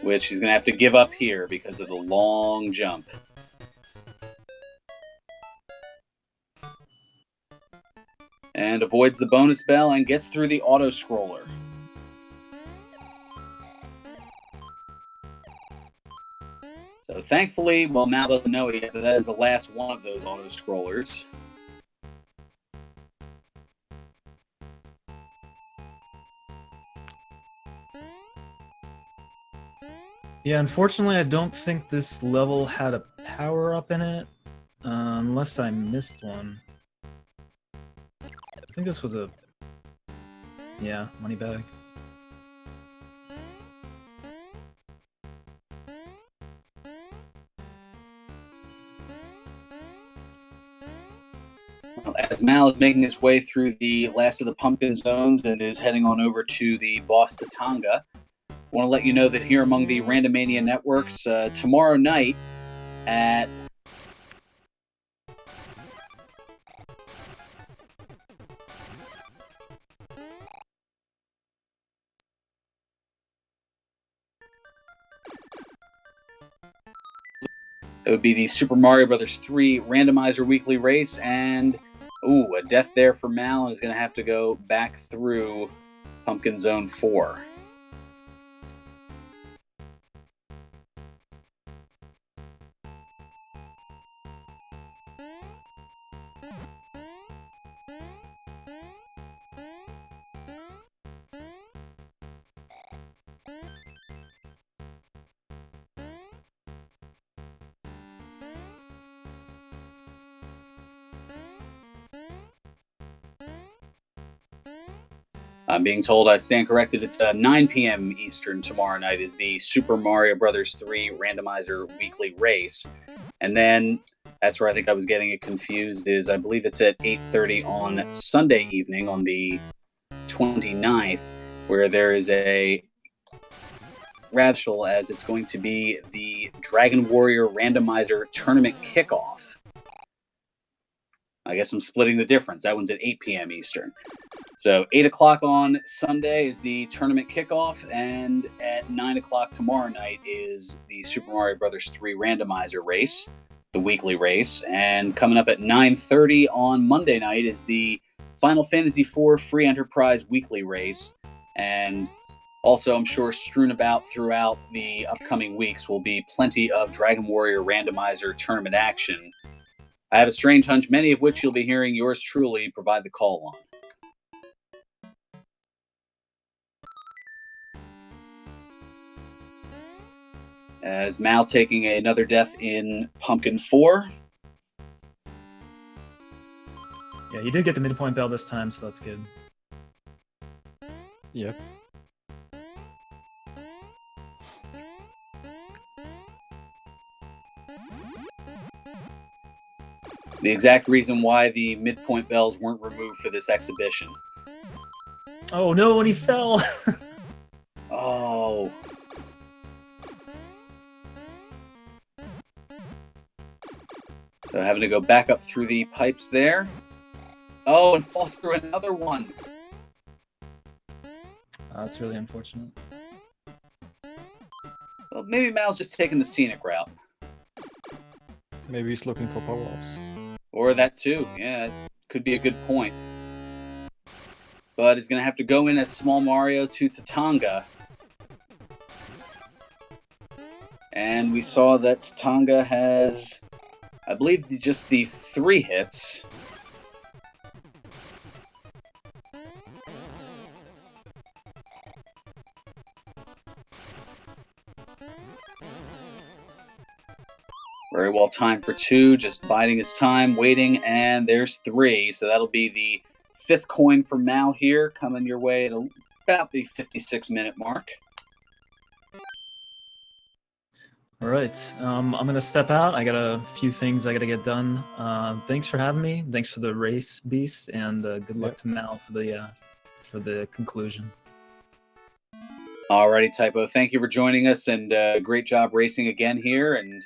Which he's going to have to give up here because of the long jump. And avoids the bonus bell and gets through the auto-scroller. So thankfully, well, Mal doesn't know yet, but that is the last one of those auto-scrollers. Yeah, unfortunately, I don't think this level had a power-up in it, unless I missed one. I think this was a... yeah, money bag. As Mal is making his way through the last of the pumpkin zones and is heading on over to the boss Tatanga, I want to let you know that here among the Randomania networks, tomorrow night at it would be the Super Mario Bros. 3 Randomizer Weekly Race, and a death there for Mal, and is going to have to go back through Pumpkin Zone 4. I'm being told I stand corrected. It's 9 p.m. Eastern tomorrow night is the Super Mario Bros. 3 Randomizer Weekly Race. And then that's where I think I was getting it confused is I believe it's at 8:30 on Sunday evening on the 29th, where there is a Radshal as it's going to be the Dragon Warrior Randomizer Tournament Kickoff. I guess I'm splitting the difference. That one's at 8 p.m. Eastern. So 8 o'clock on Sunday is the tournament kickoff, and at 9 o'clock tomorrow night is the Super Mario Bros. 3 randomizer race, the weekly race. And coming up at 9:30 on Monday night is the Final Fantasy IV Free Enterprise weekly race. And also, I'm sure strewn about throughout the upcoming weeks will be plenty of Dragon Warrior randomizer tournament action. I have a strange hunch, many of which you'll be hearing yours truly provide the call on. As Mal taking another death in Pumpkin 4. Yeah, you did get the midpoint bell this time, so that's good. Yep. The exact reason why the midpoint bells weren't removed for this exhibition. Oh no, and he fell! Oh. So having to go back up through the pipes there. Oh, and falls through another one. That's really unfortunate. Well, maybe Mal's just taking the scenic route. Maybe he's looking for power-ups. Or that too. Yeah, it could be a good point. But he's going to have to go in as Small Mario to Tatanga. And we saw that Tatanga has, I believe, just the 3 hits. Very well timed for 2, just biding his time, waiting, and there's 3. So that'll be the 5th coin for Mal here, coming your way at about the 56-minute mark. All right, I'm gonna step out. I got a few things I gotta get done. Thanks for having me. Thanks for the race, Beast, and good luck to Mal for the conclusion. Alrighty, Typo. Thank you for joining us, and great job racing again here. And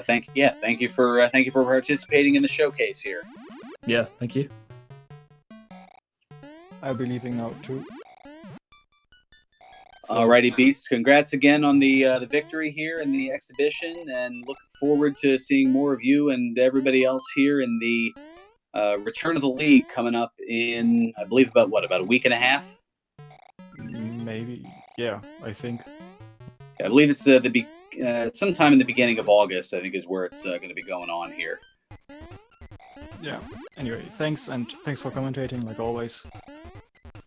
thank you for participating in the showcase here. Yeah, thank you. I'll be leaving now too. So, Alrighty, Beast. Congrats again on the victory here in the exhibition, and look forward to seeing more of you and everybody else here in the return of the league coming up in, I believe, about a week and a half. maybe, yeah, I think. I believe it's sometime in the beginning of August, I think, is where it's going to be going on here. Yeah. Anyway, thanks, and thanks for commentating, like always.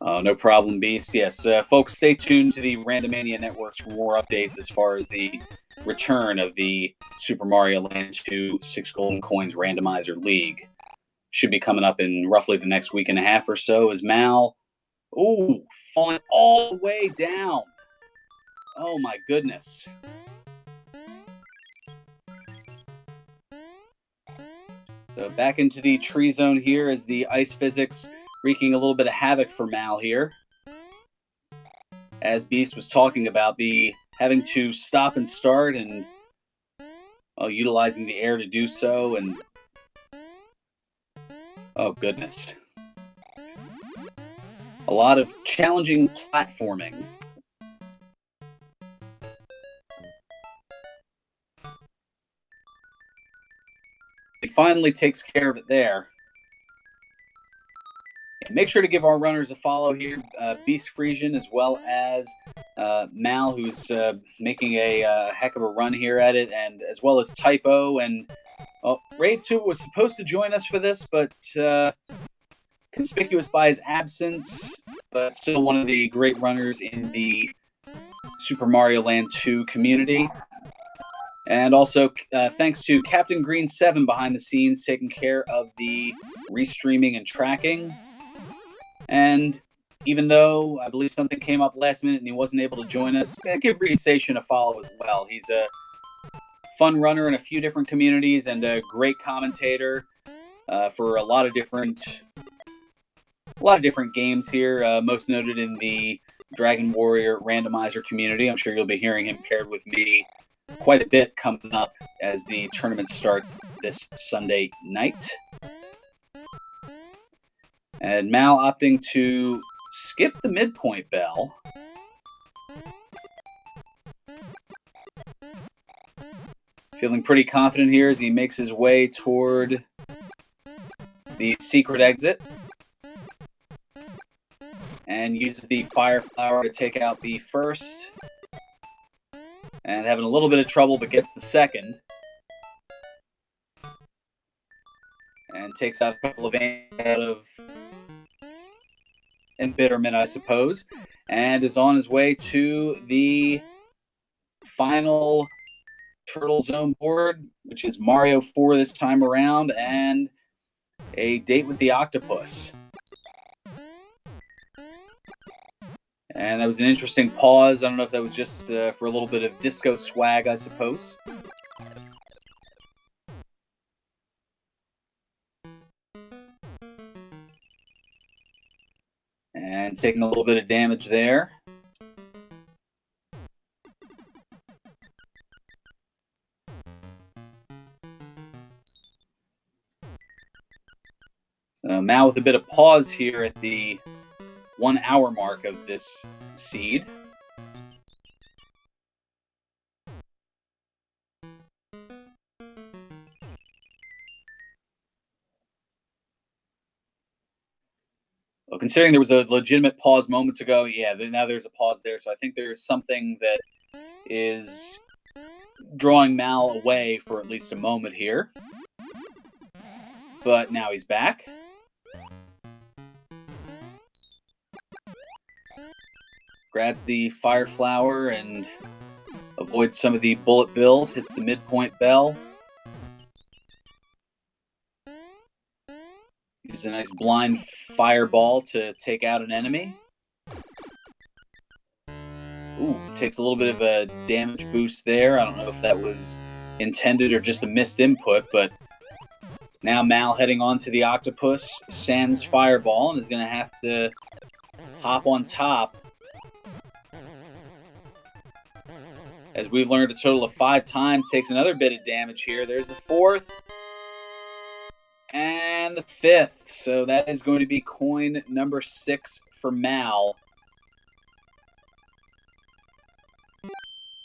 No problem, Beast. Yes, folks, stay tuned to the Randomania Networks for more updates as far as the return of the Super Mario Land 2 6 Golden Coins Randomizer League. Should be coming up in roughly the next week and a half or so as Mal, falling all the way down. Oh my goodness. So back into the tree zone here as the ice physics wreaking a little bit of havoc for Mal here. As Beast was talking about, the having to stop and start and utilizing the air to do so, and oh goodness. A lot of challenging platforming. He finally takes care of it there. And make sure to give our runners a follow here, Beast Frisian, as well as Mal, who's making a heck of a run here at it, and as well as Typo. And Rave 2 was supposed to join us for this, but conspicuous by his absence, but still one of the great runners in the Super Mario Land 2 community. And also, thanks to Captain Green 7 behind the scenes, taking care of the restreaming and tracking. And even though I believe something came up last minute and he wasn't able to join us, give Reese Station a follow as well. He's a fun runner in a few different communities and a great commentator for a lot of different games here. Most noted in the Dragon Warrior randomizer community. I'm sure you'll be hearing him paired with me quite a bit coming up as the tournament starts this Sunday night. And Mal opting to skip the midpoint bell. Feeling pretty confident here as he makes his way toward the secret exit. And uses the Fire Flower to take out the first. And having a little bit of trouble, but gets the second. And takes out a couple of out of embitterment, I suppose. And is on his way to the final Turtle Zone board, which is Mario 4 this time around, and a date with the octopus. And that was an interesting pause. I don't know if that was just for a little bit of disco swag, I suppose. And taking a little bit of damage there. now with a bit of pause here at the 1 hour mark of this seed. Well, considering there was a legitimate pause moments ago, yeah, now there's a pause there. So I think there's something that is drawing Mal away for at least a moment here. But now he's back. Grabs the fire flower and avoids some of the bullet bills. Hits the midpoint bell. Uses a nice blind fireball to take out an enemy. Ooh, takes a little bit of a damage boost there. I don't know if that was intended or just a missed input, but now Mal heading on to the octopus, sans fireball, and is going to have to hop on top. As we've learned a total of 5 times, takes another bit of damage here. There's the 4th. And the 5th. So that is going to be coin number 6 for Mal.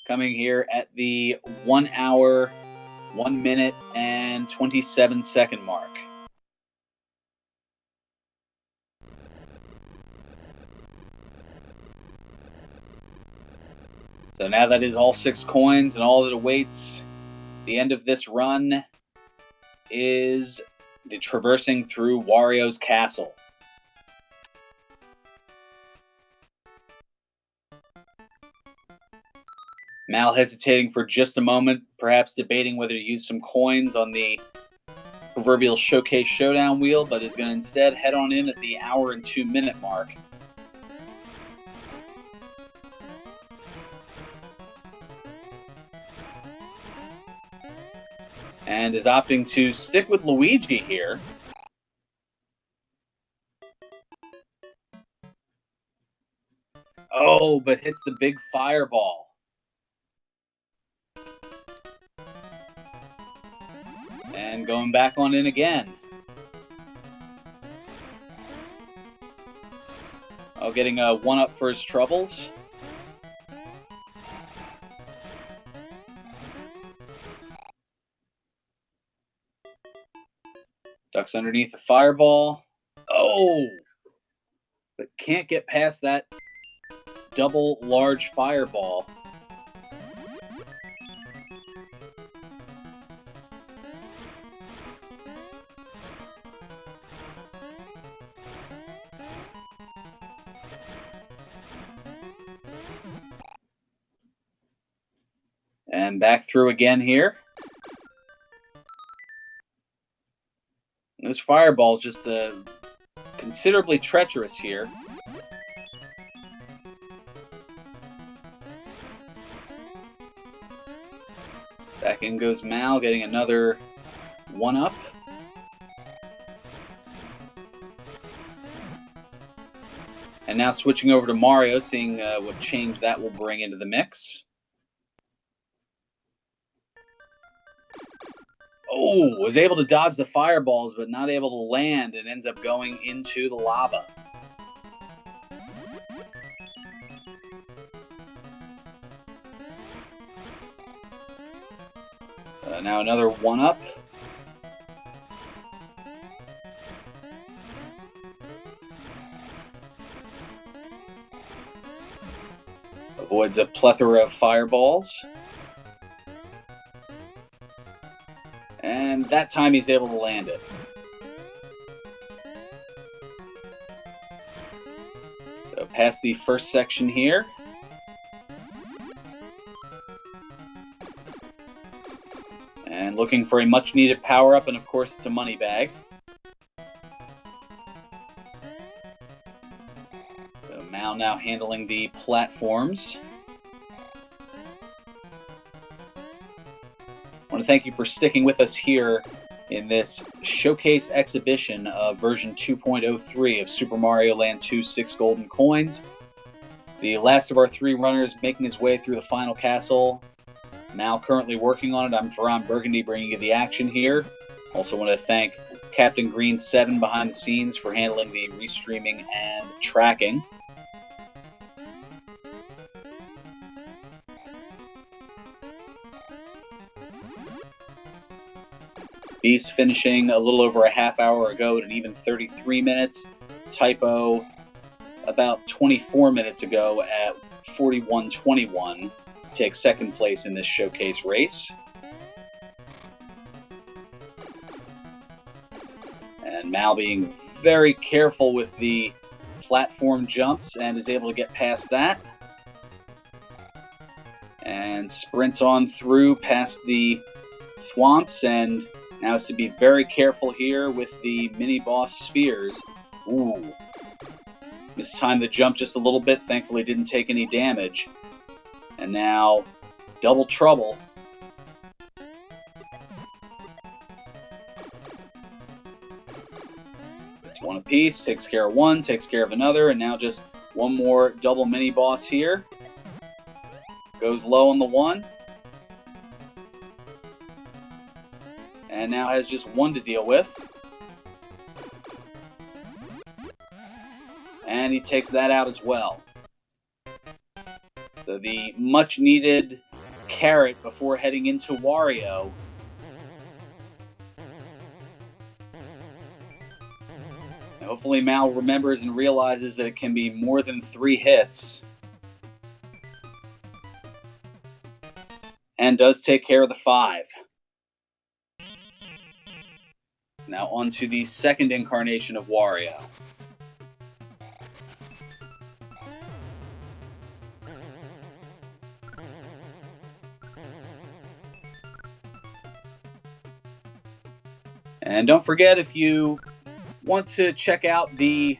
Coming here at the 1 hour, 1 minute, and 27-second mark. So now that is all 6 coins, and all that awaits the end of this run is the traversing through Wario's castle. Mal hesitating for just a moment, perhaps debating whether to use some coins on the proverbial showcase showdown wheel, but is going to instead head on in at the hour and 2 minute mark. And is opting to stick with Luigi here. Oh, but hits the big fireball. And going back on in again. Oh, getting a 1-up for his troubles. Ducks underneath the fireball. Oh! But can't get past that double large fireball. And back through again here. This fireball is just considerably treacherous here. Back in goes Mal, getting another 1-up. And now switching over to Mario, seeing what change that will bring into the mix. Oh, was able to dodge the fireballs, but not able to land, and ends up going into the lava. Now another 1-up. Avoids a plethora of fireballs. And that time he's able to land it. So past the first section here. And looking for a much needed power-up, and of course it's a money bag. So Mal now handling the platforms. I want to thank you for sticking with us here in this showcase exhibition of version 2.03 of Super Mario Land 2 6 Golden Coins. The last of our 3 runners making his way through the final castle. Mal currently working on it. I'm Ferran Burgundy bringing you the action here. Also want to thank Captain Green 7 behind the scenes for handling the restreaming and tracking. Beast finishing a little over a half hour ago at an even 33 minutes. Typo about 24 minutes ago at 41:21 to take second place in this showcase race. And Mal being very careful with the platform jumps and is able to get past that. And sprints on through past the thwomps, and now has to be very careful here with the mini boss spheres. Ooh. Mistimed the jump just a little bit, thankfully didn't take any damage. And now, double trouble. It's one apiece, takes care of one, takes care of another, and now just one more double mini boss here. Goes low on the one. And now has just one to deal with. And he takes that out as well. So the much needed carrot before heading into Wario. And hopefully Mal remembers and realizes that it can be more than 3 hits. And does take care of the 5. Now on to the second incarnation of Wario. And don't forget, if you want to check out the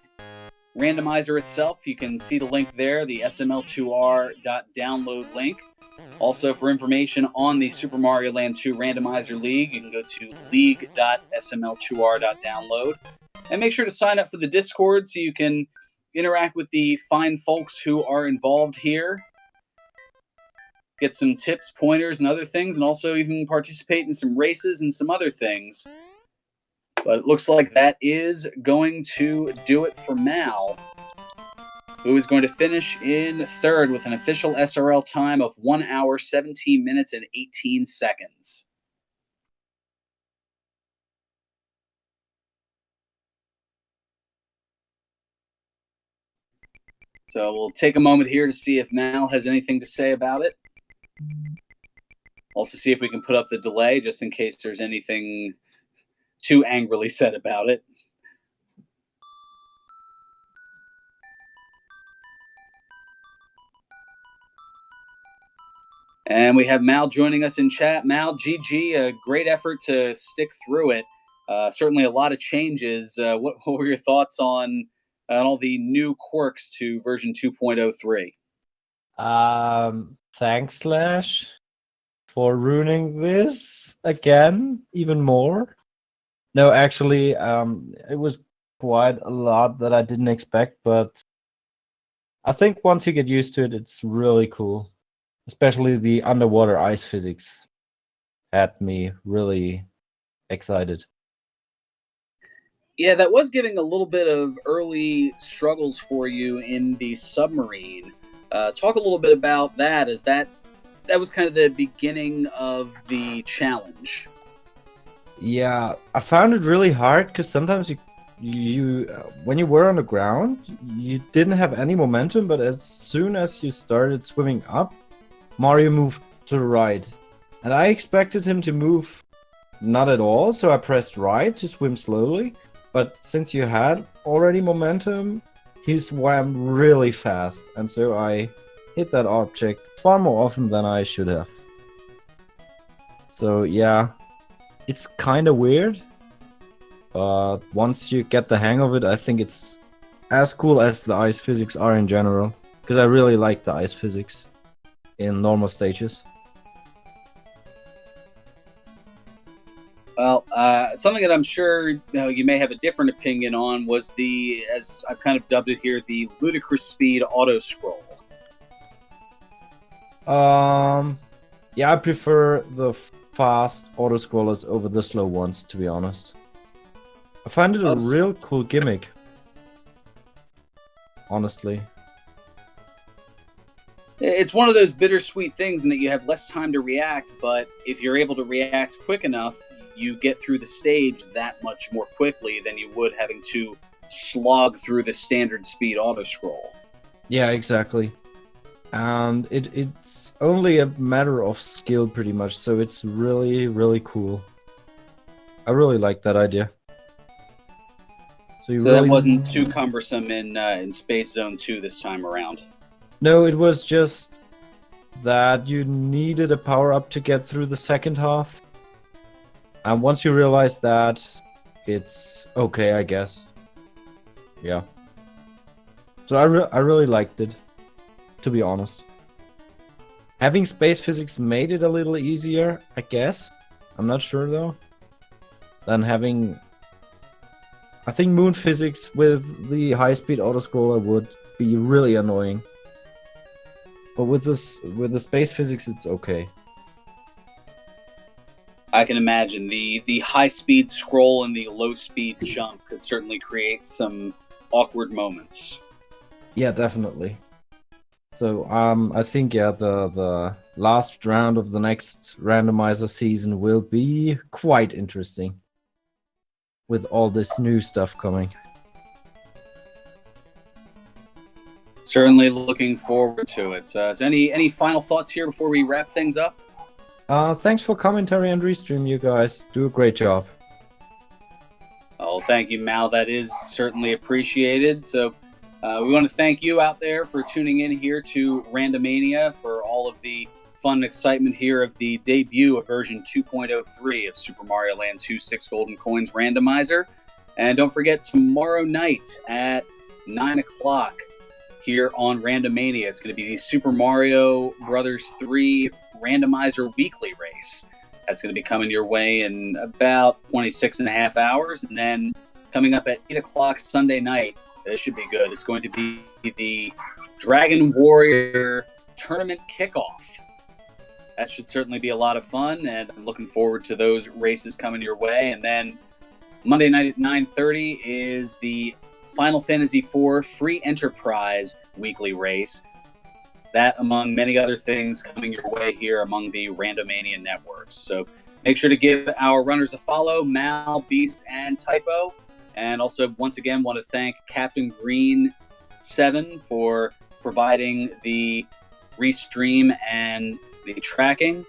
randomizer itself, you can see the link there, the sml2r.download link. Also, for information on the Super Mario Land 2 Randomizer League, you can go to league.sml2r.download. And make sure to sign up for the Discord so you can interact with the fine folks who are involved here. Get some tips, pointers, and other things, and also even participate in some races and some other things. But it looks like that is going to do it for Mal, who is going to finish in third with an official SRL time of 1 hour, 17 minutes, and 18 seconds. So we'll take a moment here to see if Mal has anything to say about it. Also see if we can put up the delay, just in case there's anything too angrily said about it. And we have Mal joining us in chat. Mal, GG, a great effort to stick through it. Certainly a lot of changes. What were your thoughts on all the new quirks to version 2.03? Thanks, Slash, for ruining this again, even more. No, actually, it was quite a lot that I didn't expect, but I think once you get used to it, it's really cool. Especially the underwater ice physics had me really excited. Yeah, that was giving a little bit of early struggles for you in the submarine. Talk a little bit about that, as that was kind of the beginning of the challenge. Yeah, I found it really hard because sometimes you when you were on the ground, you didn't have any momentum, but as soon as you started swimming up, Mario moved to the right. And I expected him to move not at all, so I pressed right to swim slowly. But since you had already momentum, he swam really fast, and so I hit that object far more often than I should have. So yeah, it's kind of weird, but once you get the hang of it, I think it's as cool as the ice physics are in general, because I really like the ice physics in normal stages. Well, something that I'm sure you may have a different opinion on was the, as I've kind of dubbed it here, the ludicrous speed auto scroll. Yeah, I prefer the fast auto scrollers over the slow ones, to be honest. I find it a Us. real cool gimmick. Honestly. It's one of those bittersweet things in that you have less time to react, but if you're able to react quick enough, you get through the stage that much more quickly than you would having to slog through the standard speed auto scroll. Yeah, exactly. And it's only a matter of skill pretty much, so it's really, really cool. I really like that idea. So that wasn't too cumbersome in Space Zone 2 this time around. No, it was just that you needed a power-up to get through the second half. And once you realize that, it's okay, I guess. Yeah. So I really liked it, to be honest. Having space physics made it a little easier, I guess. I'm not sure though. Than having... I think moon physics with the high-speed autoscroller would be really annoying. But with the space physics, it's okay. I can imagine the high-speed scroll and the low-speed jump could certainly create some awkward moments. Yeah, definitely. So I think the last round of the next randomizer season will be quite interesting. With all this new stuff coming. Certainly looking forward to it. So any final thoughts here before we wrap things up? Thanks for commentary and restream, you guys. Do a great job. Oh, thank you, Mal. That is certainly appreciated. So we want to thank you out there for tuning in here to Randomania, for all of the fun and excitement here of the debut of version 2.03 of Super Mario Land 2 6 Golden Coins Randomizer. And don't forget, tomorrow night at 9 o'clock here on Randomania, it's going to be the Super Mario Brothers 3 Randomizer Weekly Race. That's going to be coming your way in about 26 and a half hours. And then coming up at 8 o'clock Sunday night, this should be good. It's going to be the Dragon Warrior Tournament Kickoff. That should certainly be a lot of fun, and I'm looking forward to those races coming your way. And then Monday night at 9:30 is the Final Fantasy IV Free Enterprise Weekly Race. That, among many other things, coming your way here among the Randomania networks. So make sure to give our runners a follow, Mal, Beast, and Typo. And also, once again, want to thank Captain Green 7 for providing the restream and the tracking.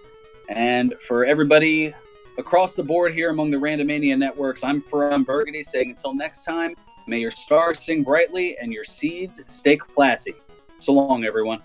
And for everybody across the board here among the Randomania networks, I'm Ferran Burgundy saying until next time, may your stars sing brightly and your seeds stay classy. So long, everyone.